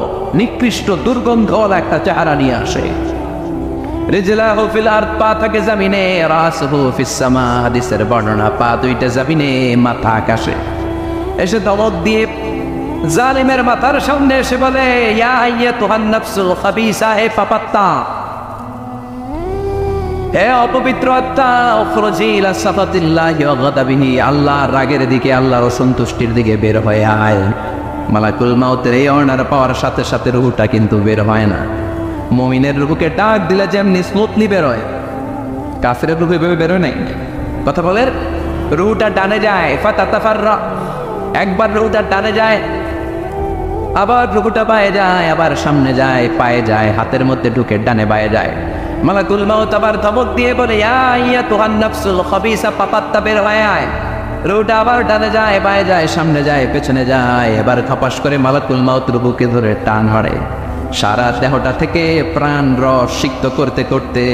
নিকৃষ্ট দুর্গন্ধওয়ালা একটা চেহারা নিয়ে আসে। রিজলাহু ফিল আরদ, পা থাকে জমিনে, রাসুহু ফিস সামা, হাদিসের বর্ণনা, পা দুইটা জমিনে, মাথা আকাশে। এসে ধমক দিয়ে জালিমের মাথার সামনে এসে বলে, ইয়া আইয়াতুহান নাফসুল খাবিসা, হে পাপাত্তা, হে অপবিত্র আত্মা, উখরুজি ইলা সাফাতিল্লাহি ওয়া গাদাবিহি, আল্লাহর রাগের দিকে, আল্লাহর অসন্তুষ্টির দিকে বের হয়ে আয়। মালাকুল মাউতের এই অর্ডার পাওয়ার সাথে সাথে রুহুটা কিন্তু বের হয় না। মুমিনের রুহুকে ডাক দিলে যেমনি স্মুথলি বের হয়, কাফিরের রুহু এভাবে বের হয় নাই। কথা বলেন, রুহুটা ডানে যায়, ফাতাতাফাররা, একবার রুহুটা ডানে যায়, আবার রুহুটা বায়ে যায়, আবার সামনে যায়, পায়ে যায়, হাতের মধ্যে ঢুকে ডানে বায়ে যায়। মালাকুল মাউত আবার ধমক দিয়ে বলে, ইয়া আইয়াতুহান নাফসুল খাবিসা, পাপাত্তা, বের হয়ে আয়। রুহুটা আবার ডানে যায়, বায়ে যায়, সামনে যায়, পেছনে যায়। এবার খপাস করে মালাকুল মাউত রুহুকে ধরে টান ধরে, সারা দেহটা থেকে প্রাণ রস সিক্ত করতে করতে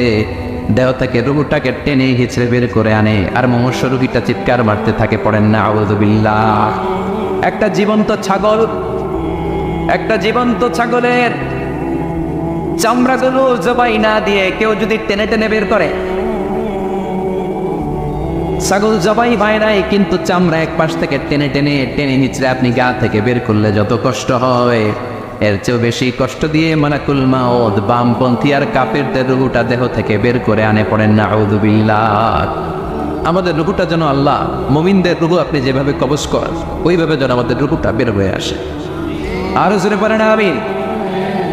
দেহ থেকে রুহুটাকে টেনে হিচড়ে বের করে আনে। আর মনুষ্য রুগীটা চিৎকার মারতে থাকে, পড়েন না আউযু বিল্লাহ। একটা জীবন্ত ছাগলের চামড়াগুলো জবাই না দিয়ে কেউ যদি টেনে টেনে বের করে, ছাগল জবাই হয় নাই, কিন্তু চামড়া এক পাশ থেকে টেনে টেনে টেনে নিচড়ে আপনি গা থেকে বের করলে যত কষ্ট হয়, এর চেয়েও বেশি কষ্ট দিয়ে মালাকুল মাউত বামপন্থী আর কাফেরদের রুহুটা দেহ থেকে বের করে আনে, পড়েন না আউযু বিল্লাহ। আমাদের রুহুটা যেন আল্লাহ, মুমিনদের রুহু আপনি যেভাবে কবজ করেন, ওইভাবে যেন আমাদের রুহুটা বের হয়ে আসে। আরো জোরে পড়েন আমিন।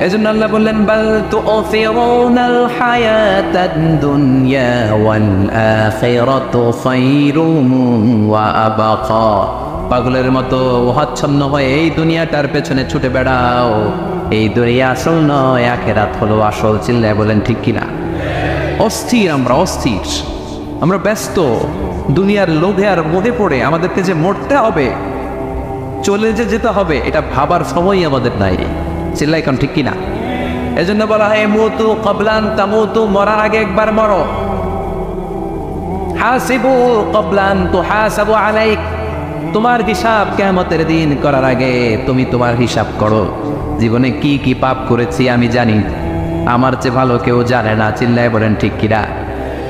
এজন্য আল্লাহ বললেন, বাল তুউসিরুনাল হায়াতাদ দুনিয়া ওয়াল আখিরাতু খায়রুম ওয়া আবকা। পাগলের মতো ওহাচ্ছন্ন হয়ে এই দুনিয়াটার পেছনে ছুটে বেড়াও, এই দুনিয়া আসল নয়, আখিরাত হলো আসল। চিল্লায় বলেন ঠিক কিনা? অস্থির, আমরা ব্যস্ত দুনিয়ার লোভে আর মোহে পড়ে আমাদেরকে যে মরতে হবে, চলে যেতে হবে, এটা ভাবার সময় আমাদের নাই। চিল্লাই এখন ঠিক কিনা? এজন্য বলা হয় মুতু ক্বাবলান তামুতু, মরার আগে একবার মরো। হাসিবু ক্বাবলান তুহাসাবু আলাইক, তোমার হিসাব কিয়ামতের দিন করার আগে তুমি তোমার হিসাব করো। জীবনে কি কি পাপ করেছি আমি জানি, আমার চেয়ে ভালো কেউ জানে না। চিল্লায় বলেন ঠিক কিনা?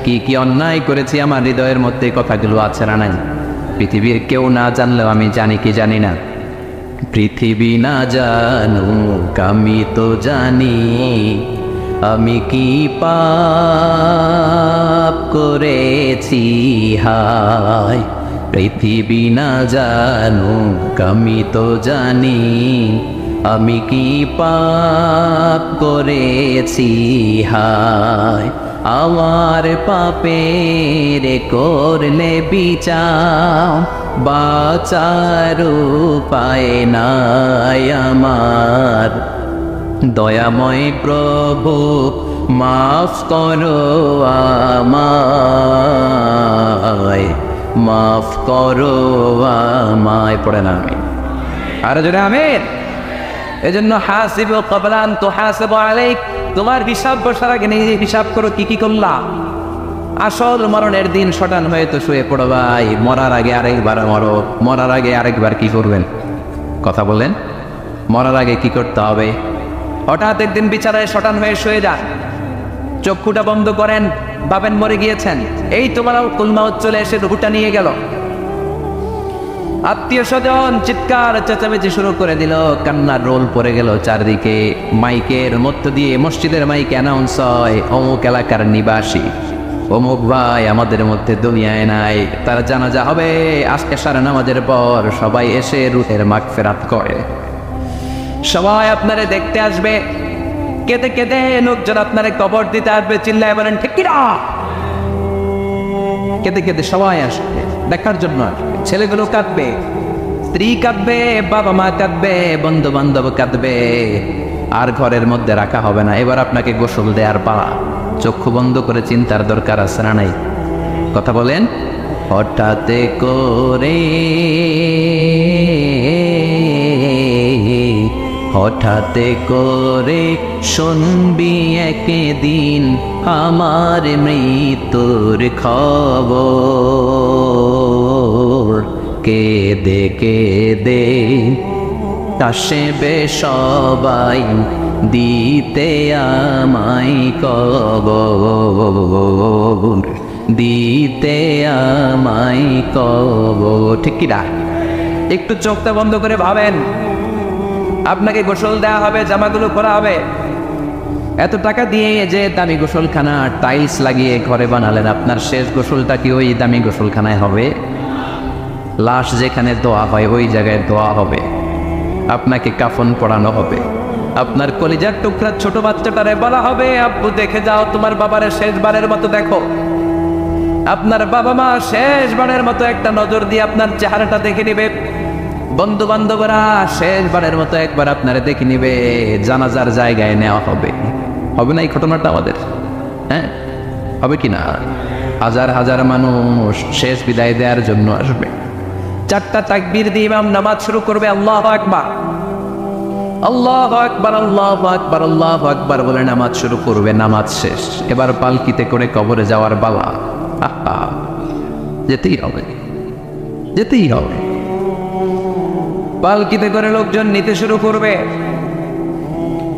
কি কি অন্যায় করেছি আমার হৃদয়ের মধ্যে কথাগুলো আছে না নাই? পৃথিবীর কেউ না জানলেও আমি জানি কি জানি না? পৃথিবী না জানুক আমি তো জানি, আমি কি পাপ করেছি হায়। পৃথিবী না জানুক আমি তো জানি, আমি কি পাপ করেছি হায়। আমার পাপের করলে বিচার, বাঁচার উপায় নাই আমার। দয়াময় প্রভু মাফ করো আমায়, মাফ করো আমায়। পড়ে না আমি আর জোরে আমিন। এজন্য হাসিবু ক্বাবলান তুহাসাবু আলাইক, তোমার হিসাব বসার আগে নিজে হিসাব করো কি কি করলা। আসল মরণের দিন শটান হয়ে তো শুয়ে পড়ো ভাই, মরার আগে আরেকবার মরো। মরার আগে আরেকবার কি করবেন? কথা বলেন, মরার আগে কি করতে হবে? হঠাৎ একদিন বিছানায় শটান হয়ে শুয়ে যান, চক্ষুটা বন্ধ করেন, ভাবেন মরে গিয়েছেন, এই তোমার মালাকুল মাউত চলে এসে রুহুটা নিয়ে গেল। আত্মীয় স্বজন চিৎকার চেঁচামেচি শুরু করে দিল, কান্নার রোল পড়ে গেল চারদিকে। মাইকের মধ্য দিয়ে, মসজিদের মাইকে অ্যানাউন্স হয়, অমুক এলাকার নিবাসী অমুক ভাই আমাদের মধ্যে দুনিয়ায় নাই, তার জানাজা হবে আজকে সারা নামাজের পর, সবাই এসে রুহের মাগফিরাত করে, সবাই আপনারে দেখতে আসবে, কেঁদে কেঁদে লোকজন আপনারে কবর দিতে আসবে, চিল্লায় বলেন ঠিক কিনা? কেঁদে কেঁদে সবাই আসবে দেখার জন্য, আসবে ছেলেগুলো কাঁদবে, স্ত্রী কাঁদবে, বাবা মা কাঁদবে, বন্ধু বান্ধব কাঁদবে, আর ঘরের মধ্যে রাখা হবে না। এবার আপনাকে গোসল দেওয়ার পালা, চক্ষু বন্ধ করে চিন্তার দরকার আছে না নাই? কথা বলেন। হঠাৎ করে হঠাৎ করে শুনবি একদিন আমার মৃত্যুর খবর, কেঁদে কেঁদে আসবে সবাই দিতে আমায় কবর, দিতে আমায় কবর। ঠিক কি না? একটু চোখটা বন্ধ করে ভাবেন, আপনাকে গোসল দেওয়া হবে, জামাগুলো খোলা হবে, এত টাকা দিয়ে যে দামি গোসলখানা টাইলস লাগিয়ে ঘরে বানালেন, আপনার শেষ গোসলটা কি ওই দামি গোসলখানায় হবে? লাশ যেখানে দোয়া হয় ওই জায়গায় দোয়া হবে, আপনাকে কাফন পরানো হবে, আপনার কলিজার টুকরা ছোট বাচ্চাটারে বলা হবে আব্বু দেখে যাও তোমার বাবারে শেষবারের মতো দেখো। আপনার বাবা মা শেষবারের মতো একটা নজর দিয়ে আপনার চেহারাটা দেখে নিবে, বন্ধু বান্ধবরা শেষবারের মতো একবার আপনারে দেখে নিবে, জানাজার জায়গায় নেওয়া হবে। হবে না এই ঘটনাটা আমাদের? হ্যাঁ, হবে কিনা? হাজার হাজার মানুষ শেষ বিদায় দেওয়ার জন্য আসবে, চারটা তাকবীর দিয়ে ইমাম নামাজ শুরু করবে, আল্লাহু আকবার, আল্লাহু আকবার, আল্লাহু আকবার, আল্লাহু আকবার বলে নামাজ শুরু করবে। নামাজ শেষ, এবার পালকিতে করে কবরে যাওয়ার পালা। যেতেই হবে, যেতেই হবে। পালকিতে করে লোকজন নিতে শুরু করবে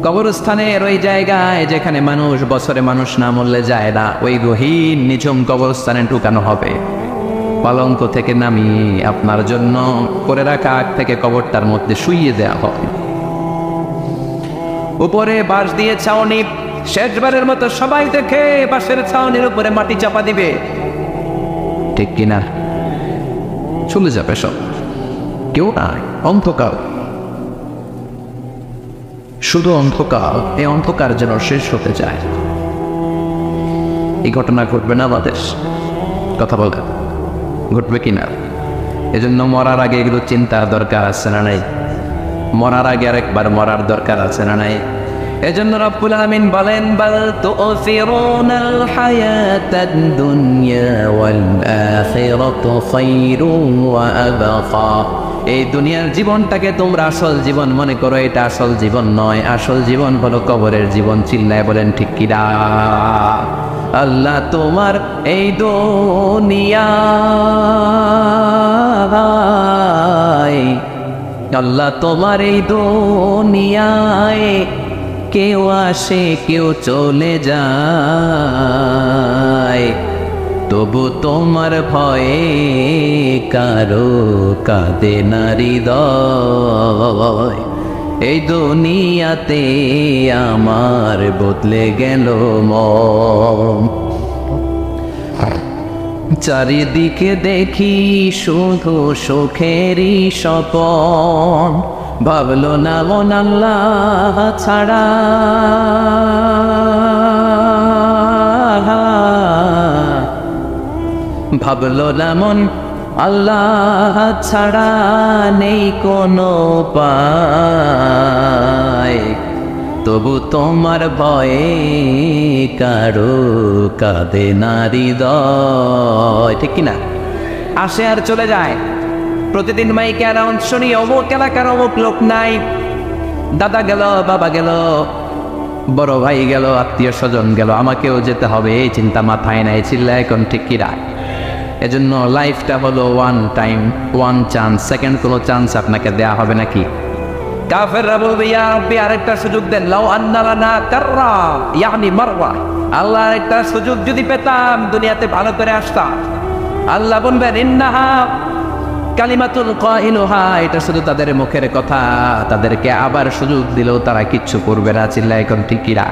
কবরস্থানের ওই জায়গায় যেখানে মানুষ বছরে মানুষ না মরলে যায় না, ওই গহীন নিঝুম কবরস্থানে ঢুকানো হবে। পালঙ্ক থেকে নামিয়ে আপনার জন্য করে রাখা আগ থেকে কবরটার মধ্যে শুইয়ে দেওয়া হয়। উপরে বাঁশ দিয়ে ছাউনি, শেষবারের মতো সবাই দেখে বাঁশের ছাউনির উপরে মাটি চাপা দিবে। ঠিক কিনা? চলে যাবে সব, কেউ নাই, অন্ধকার, শুধু অন্ধকার। এই অন্ধকার যেন শেষ হতে যায়। এই ঘটনা ঘটবে না আমাদের? কথা বলেন, ঘটবে কিনা? এজন্য মরার আগে এগুলো চিন্তার দরকার আছে না নাই? মরার আগে আরেকবার মরার দরকার আছে না নাই? এজন্য রব্বুল আলামিন বলেন বাল তুসিরুনাল হায়াতাদ দুনিয়া ওয়াল আখিরাতু খায়রুন ওয়া আবকা। এই দুনিয়ার জীবনটাকে তোমরা আসল জীবন মনে করো, এটা আসল জীবন নয়। আসল জীবন হলো কবরের জীবন। চিল্লায় বলেন ঠিক কি না? আল্লাহ তোমার এই দুনিয়ায়, আল্লাহ তোমার এই দুনিয়ায় কেউ আসে কেউ চলে যায়, তবু তোমার ভয়ে কারো কাঁদে না হৃদয়। এই দুনিয়াতে আমার বদলে গেল মন, চারিদিকে দেখি শুধু সুখেরই স্বপন। ভাবলো না মন আল্লাহ ছাড়া, ভাবলো না মন আল্লাহ ছাড়া নেই কোনো উপায়, তবু তোমার ভয়ে কারো কাঁদে না হৃদয়। ঠিক কিনা? আসে আর চলে যায়। প্রতিদিন মাইকে অ্যানাউন্স শুনি অমুক এলাকার অমুক লোক নাই, দাদা গেল, বাবা গেল, বড় ভাই গেল, আত্মীয় স্বজন গেল, আমাকেও যেতে হবে, এই চিন্তা মাথায় নাই। চিল্লা এখন ঠিক কিনা? এজন্য লাইফটা হলো one time, one chance, second কোনো চান্স আপনাকে দেয়া হবে নাকি? কাফেররা বলবে ইয়া রাব্বি আরেকটা সুযোগ দেন, লাউ আন্না লানা কাররা ইয়ানি মাররা, আল্লাহ আরেকটা সুযোগ যদি পেতাম দুনিয়াতে ভালো করে আসতাম। আল্লাহ বলবেন ইন্নাহা কালিমাতুল কাইলুহা, এটা শুধু তাদের মুখের কথা, তাদেরকে আবার সুযোগ দিলেও তারা কিচ্ছু করবে না। চিল্লা এখন ঠিক কিনা?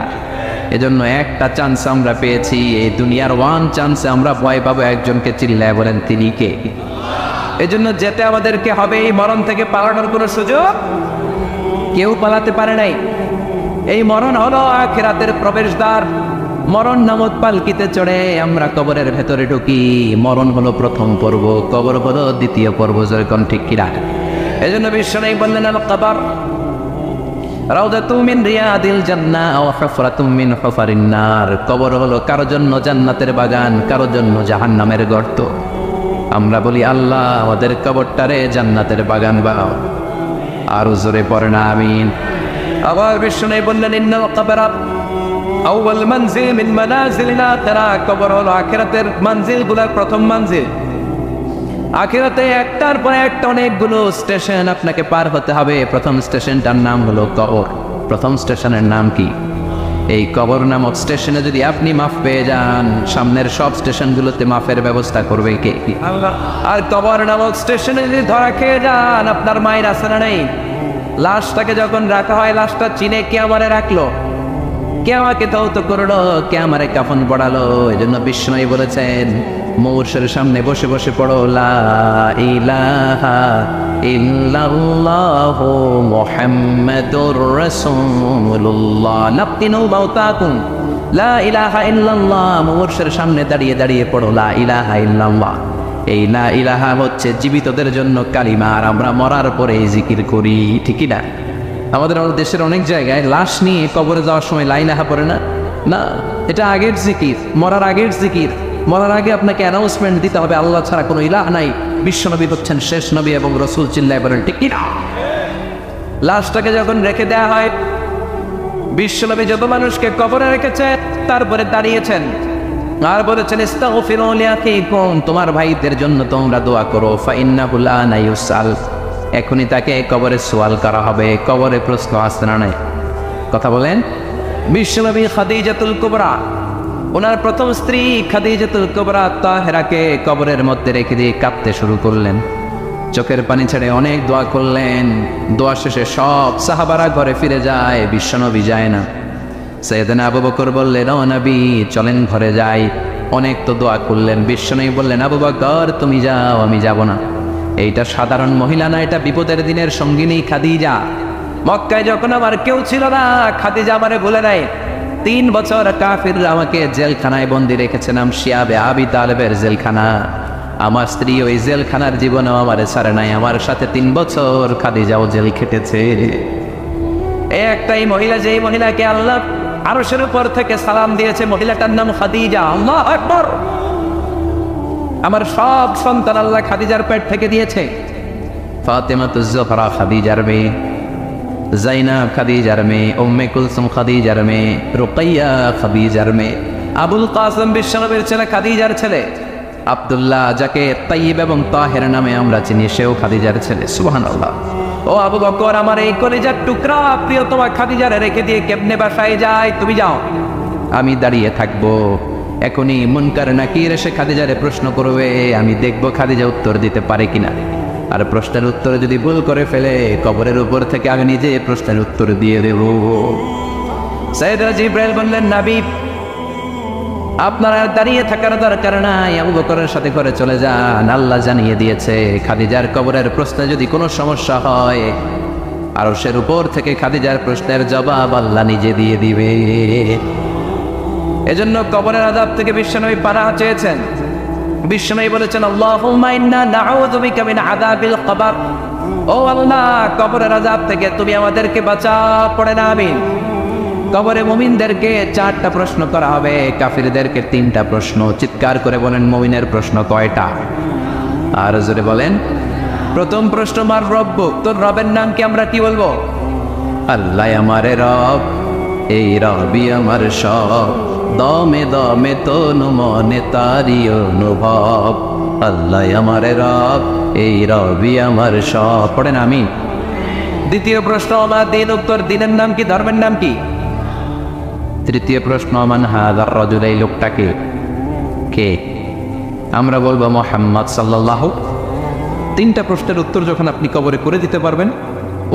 এজন্য একটা চান্স আমরা পেয়েছি, এই দুনিয়ার ওয়ান চান্সে আমরা ভয় পাবো একজনকে, চিল্লায় বলেন তিনি কে? এজন্য যেতে আমাদেরকে হবে। এই মরণ থেকে পালানোর কোনো সুযোগ কেউ পালাতে পারে নাই। এই মরণ হলো আখিরাতের প্রবেশদ্বার। মরণ নামক পালকিতে চড়ে আমরা কবরের ভেতরে ঢুকি। মরণ হলো প্রথম পর্ব, কবর হলো দ্বিতীয় পর্ব। যেরকম ঠিক কিনা? এজন্য বিশ্বনবী বললেন, আল কবর রাউদাতুম মিন রিয়াদিল জান্নাহ ওয়া হুফরাতুম মিন হুফারিন নার। কবর হলো কারো জন্য জান্নাতের বাগান, কারো জন্য জাহান্নামের গর্ত। আমরা বলি, আল্লাহ আমাদের কবরটারে জান্নাতের বাগান বানাও। আরো জোরে পড়েন আমিন। আবার বিশ্বনবী বললেন, ইন্নাল কবর আউয়াল মানজিল মিন মানাজিলিল আখিরাহ। কবর হলো আখিরাতের মানজিলগুলোর প্রথম মানজিল। আখিরাতে একটার পর একটা অনেকগুলো স্টেশন আপনাকে পার হতে হবে। প্রথম স্টেশনটার নাম হলো কবর। প্রথম স্টেশনের নাম কি? এই কবর নামক স্টেশনে যদি আপনি মাফ পেয়ে যান, সামনের সব স্টেশনগুলোতে মাফের ব্যবস্থা করবে কে? আল্লাহ। আর কবর নামক স্টেশনে যদি ধরা খেয়ে যান, আপনার মায়ের আছে না নেই? লাশটাকে যখন রাখা হয়, লাশটা চিনে কে আমারে রাখলো, কে আমাকে ধৌত করলো, কে আমারে কাফন পড়ালো। এই জন্য বিষ্ণু বলেছেন, মৌর্ষের সামনে বসে বসে পড়ো, লা ইলাহা ইল্লাল্লাহু মুহাম্মাদুর রাসূলুল্লাহ নাফতিনু মাউতাকুম। লা ইলাহা ইল্লাল্লাহ, মৌর্ষের সামনে দাঁড়িয়ে দাঁড়িয়ে পড়ো লা ইলাহা ইল্লাল্লাহ। এই লা ইলাহা হচ্ছে জীবিতদের জন্য কালিমা, আর আমরা মরার পরে এই জিকির করি, ঠিকই না? আমাদের দেশের অনেক জায়গায় লাশ নিয়ে কবরে যাওয়ার সময় লা ইলাহা পড়ে না। না, এটা আগের জিকির, মরার আগের জিকির। মরার আগে আপনাকে অ্যানাউন্সমেন্ট দিতে হবে, আল্লাহ ছাড়া কোনো ইলাহ নাই, বিশ্বনবী হচ্ছেন শেষ নবী এবং রসুল। চিল্লায় বলেন ঠিক কি না? লাশটাকে যখন রেখে দেওয়া হয়, বিশ্বনবী যত মানুষকে কবরে রেখেছে, তারপরে দাঁড়িয়েছেন আর বলেছেন, ইস্তাগফিরু লিআখিকুম, তোমার ভাইদের জন্য তোমরা দোয়া করো, ফাইন্নাহু আনা ইউসাল, এখনই তাকে কবরে সওয়াল করা হবে। কবরে প্রশ্ন আসছে না নাই? কথা বলেন। বিশ্বনবী খাদিজাতুল কুবরা, ওনার প্রথম স্ত্রী খাদিজাতুল কুবরা তাহেরাকে কবরের মধ্যে রেখে দিয়ে কাঁদতে শুরু করলেন, চোখের পানি ছেড়ে অনেক দোয়া করলেন। দোয়া শেষে সব সাহাবারা ঘরে ফিরে যায়, বিশ্বনবী যায় না। সাইয়েদনা আবু বকর বললেন, ও নবী চলেন ঘরে যাই। অনেক তো দোয়া করলেন। বিশ্বনবী বললেন, আবু বকর তুমি যাও, আমি যাব না। এইটা সাধারণ মহিলা না, এটা বিপদের দিনের সঙ্গিনী খাদিজা। মক্কায় যখন আমার কেউ ছিল না, খাদিজা আমারে ভুলে নাই। 3 বছর কাফিররা আমাকে জেলখানায় বন্দি রেখেছে, নাম শিয়াবে আবি তালেবের জেলখানা। আমার স্ত্রী ওই জেলখানার জীবনেও আমারে ছাড়ে নাই। আমার সাথে 3 বছর খাদিজাও জেল খেটেছে। এই একটাই মহিলা, যেই মহিলাকে আল্লাহ আরশের উপর থেকে সালাম দিয়েছে, মহিলাটার নাম খাদিজা। আল্লাহু আকবার। আমার সব সন্তান আল্লাহ খাদিজার পেট থেকে দিয়েছে। ফাতেমাতুজ জোহরা খাদিজার মেয়ে, জাইনাব খাদিজার মেয়ে, উম্মে কুলসুম খাদিজার মেয়ে, রুকাইয়া খাদিজার মেয়ে, আবুল কাসেম বিশ্বনবীর ছেলে খাদিজার ছেলে, আব্দুল্লাহ যাকে তাইয়্যিব এবং তাহের নামে আমরা চিনি, সেও খাদিজার ছেলে। সুবহানাল্লাহ। ও আবু বকর, আমার এই কলিজার টুকরা প্রিয়তমা খাদিজারে রেখে দিয়ে কেমনে বাসায় যায়? তুমি যাও, আমি দাঁড়িয়ে থাকবো। এখনই মুনকার নাকির এসে খাদিজারে প্রশ্ন করবে, আমি দেখব খাদিজা উত্তর দিতে পারে কিনা। আর প্রশ্নের উত্তরে যদি ভুল করে ফেলে, কবরের উপর থেকে আমি নিজে প্রশ্নের উত্তর দিয়ে দেব। সাইয়েদনা জিবরাইল বললেন, নবী আপনারা দাঁড়িয়ে থাকার দরকার নাই, আবু বকরের সাথে করে চলে যান। আল্লাহ জানিয়ে দিয়েছে, খাদিজার কবরের প্রশ্নে যদি কোনো সমস্যা হয়, আরশের উপর থেকে খাদিজার প্রশ্নের জবাব আল্লাহ নিজে দিয়ে দিবে। এজন্য কবরের আযাব থেকে বিশ্বনবী পানাহ চেয়েছেন। বিশ্বনবী বলেছেন, আল্লাহুম্মা ইন্না নাউযু বিকা মিন আযাবিল কবর। ও আল্লাহ, কবরের আযাব থেকে তুমি আমাদেরকে বাঁচাও। পড়েন আমিন। কবরে মুমিনদেরকে 4টা প্রশ্ন করা হবে, কাফিরদেরকে 3টা প্রশ্ন। চিৎকার করে বলেন, মুমিনের প্রশ্ন কয়টা? আর জোরে বলেন। প্রথম প্রশ্ন, মার রব্বু, তোর রবের নাম কি? আমরা কি বলবো? আল্লাহ আমারে রব, এই রবি আমার সব, দমে দমে তনু মনে তারি অনুভব। আল্লাহ আমারে রব, এই রবি আমার সব। পড়েন আমিন। দ্বিতীয় প্রশ্ন, আমার দিন, উত্তর দিনের নাম কি? ধর্মের নাম কি? তৃতীয় প্রশ্ন, মান হাযার রাজুল, এই লোকটাকে কে? আমরা বলবো মুহাম্মদ সাল্লাল্লাহু। 3টা প্রশ্নের উত্তর যখন আপনি কবরে করে দিতে পারবেন,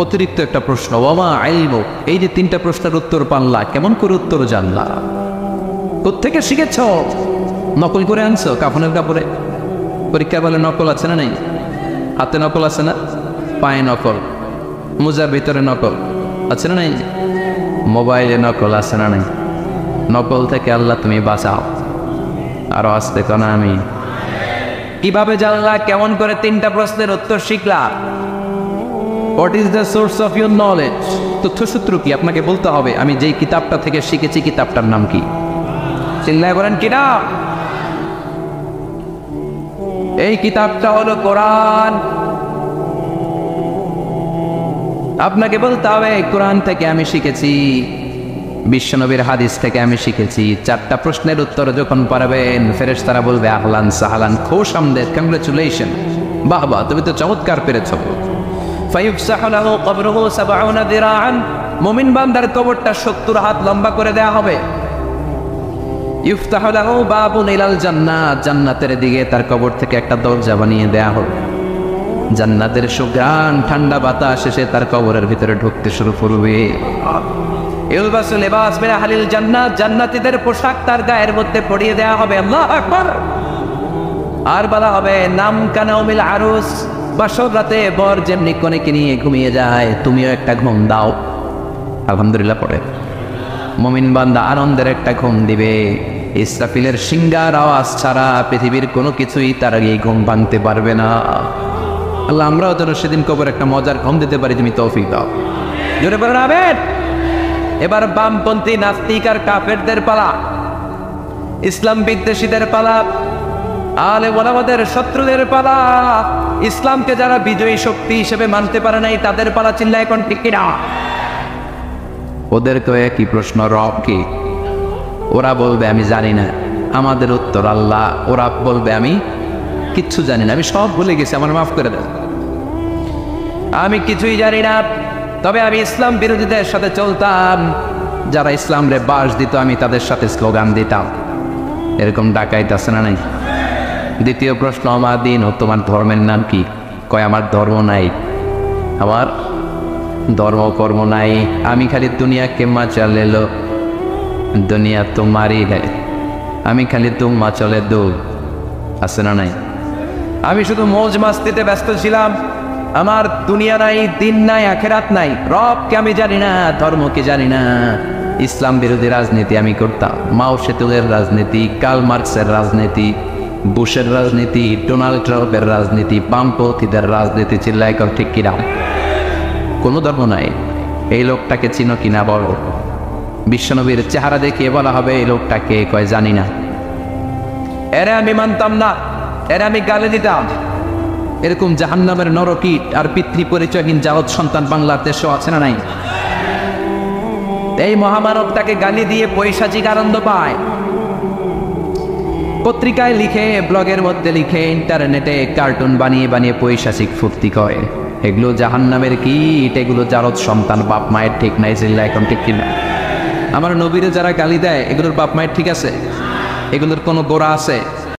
অতিরিক্ত একটা প্রশ্ন, ওয়ামা ইলমু, এই যে তিনটা প্রশ্নের উত্তর পাল্লা, কেমন করে উত্তর জানলা? কোত্থেকে শিখেছ? নকল করে আনছো কাফনের কাপড়ে? পরীক্ষা বলে নকল আছে না নেই? হাতে নকল আছে না? পায়ে নকল, মোজার ভিতরে নকল আছে না নেই? মোবাইলে নকল আছে না নেই? নকল থেকে আল্লাহ তুমি বাঁচাও। আরো আসতে কেন আমি কিভাবে জানলা? কেমন করে তিনটা প্রশ্নের উত্তর শিখলা? What is the source of your knowledge? তথ্যসূত্র কি? আপনাকে বলতে হবে আমি যেই কিতাবটা থেকে শিখেছি কিতাবটার নাম কি। চিল্লায় বলেন কি নাম? এই কিতাবটা হলো কোরআন। আপনাকে বলতে হবে কোরআন থেকে আমি শিখেছি, বিশ্বনবীর হাদিস থেকে আমি শিখেছি। চারটা প্রশ্নের উত্তর যখন পারবেন, ফেরেশতারা বলবে আহলান সাহলান, খুশ আমদেদ, কংগ্রেচুলেশন, বাহ বাহ, তুমি তো চমৎকার পেরেছো। ফায়ুফসাহু লাহু কবরুহু ৭০ যিরাআন, মুমিন বান্দার কবরটা ৭০ হাত লম্বা করে দেয়া হবে। ইফতাহু লাহু বাবুন ইলাল জান্নাত, জান্নাতের দিকে তার কবর থেকে একটা দরজা বানিয়ে দেয়া হবে। জান্নাতের সুঘ্রাণ ঠান্ডা বাতাস এসে তার কবরের ভিতরে ঢুকতে শুরু করবে। ইলবাসু লিবাস মিন আহলিল জান্নাত, জান্নাতীদের পোশাক তার গায়ের মধ্যে পরিয়ে দেয়া হবে। আল্লাহু আকবার। আর বলা হবে নাম কানাউমিল আরুস, বাসর রাতে বর যেমনি কনেকে নিয়ে ঘুমিয়ে যায়, তুমিও একটা ঘুম দাও। আলহামদুলিল্লাহ পড়ে মুমিন বান্দা আনন্দের একটা ঘুম দিবে। ইসরাফিলের সিংগার আওয়াজ ছাড়া পৃথিবীর কোনো কিছুই তার আগে ঘুম ভাঙতে পারবে না। আল্লাহ আমরাও যেন সেদিন কবর একটা মজার ঘুম দিতে পারি, তুমি তৌফিক দাও। জোরে বলেন আমিন। এবার বামপন্থী নাস্তিক আর কাফেরদের পালা, ইসলাম বিদ্বেষীদের পালা, আলে ওলামাদের শত্রুদের পালা, ইসলামকে যারা বিজয়ী শক্তি হিসেবে মানতে পারে নাই তাদের পালা। চিল্লায় এখন ঠিক কিনা? ওদেরকে একই প্রশ্ন, রব কি? ওরা বলবে আমি জানি না। আমাদের উত্তর আল্লাহ। ওরা বলবে আমি কিচ্ছু জানি না, আমি সব ভুলে গেছি, আমার মাফ করে দেন, আমি কিছুই জানি না। তবে আমি ইসলাম বিরোধীদের সাথে চলতাম, যারা ইসলাম রে বাস দিত আমি তাদের সাথে স্লোগান দিতাম। এরকম ডাকাইত আছে না নাই? দ্বিতীয় প্রশ্ন, আমার দিন ও তোমার ধর্মের নাম কি? কয় আমার ধর্ম নাই, আমার ধর্ম কর্ম নাই, আমি খালি দুনিয়া কে মাচা লেলো, দুনিয়া তোমারই है, আমি খালি তুম্মা চলে দো। আছে না নাই? আমি শুধু মৌজ মাস্তিতে ব্যস্ত ছিলাম, আমার দুনিয়া নাই, দিন নাই, আখেরাত নাই, রবকে আমি জানি না, ধর্মকে জানি না। ইসলাম বিরোধী রাজনীতি আমি করতাম, মাও সেতুলের রাজনীতি, কার্ল মার্কসের রাজনীতি, বুশের রাজনীতি, ডোনাল্ড ট্রাম্পের রাজনীতি, বামপন্থীদের রাজনীতি। চিল্লায় কর ঠিক কিনা? কোনো ধর্ম নাই। এই লোকটাকে চিনো কিনা বলো? বিশ্বনবীর চেহারা দেখিয়ে বলা হবে এই লোকটাকে, কয় জানি না। এরে আমি মানতাম না, এরে আমি গালি দিতাম। এরকম জাহান্নামের নরকীট আর পিতৃ পরিচয়হীন জাওয়াত সন্তান বাংলার দেশেও আছে না নাই? এই মহামানবটাকে গালি দিয়ে পৈশাচিক আনন্দ পায়। পত্রিকায় লিখে, ব্লগের মধ্যে লিখে, ইন্টারনেটে কার্টুন বানিয়ে বানিয়ে পৈশাচিক ফুর্তি করে। এগুলো জাহান্নামের কীট, এগুলো জারদ সন্তান, বাপ মায়ের ঠিক নাই। চিল্লা এখন ঠিক কিনা? আমার নবীরে যারা গালি দেয় এগুলোর বাপ মায়ের ঠিক আছে? এগুলোর কোনো গোড়া আছে?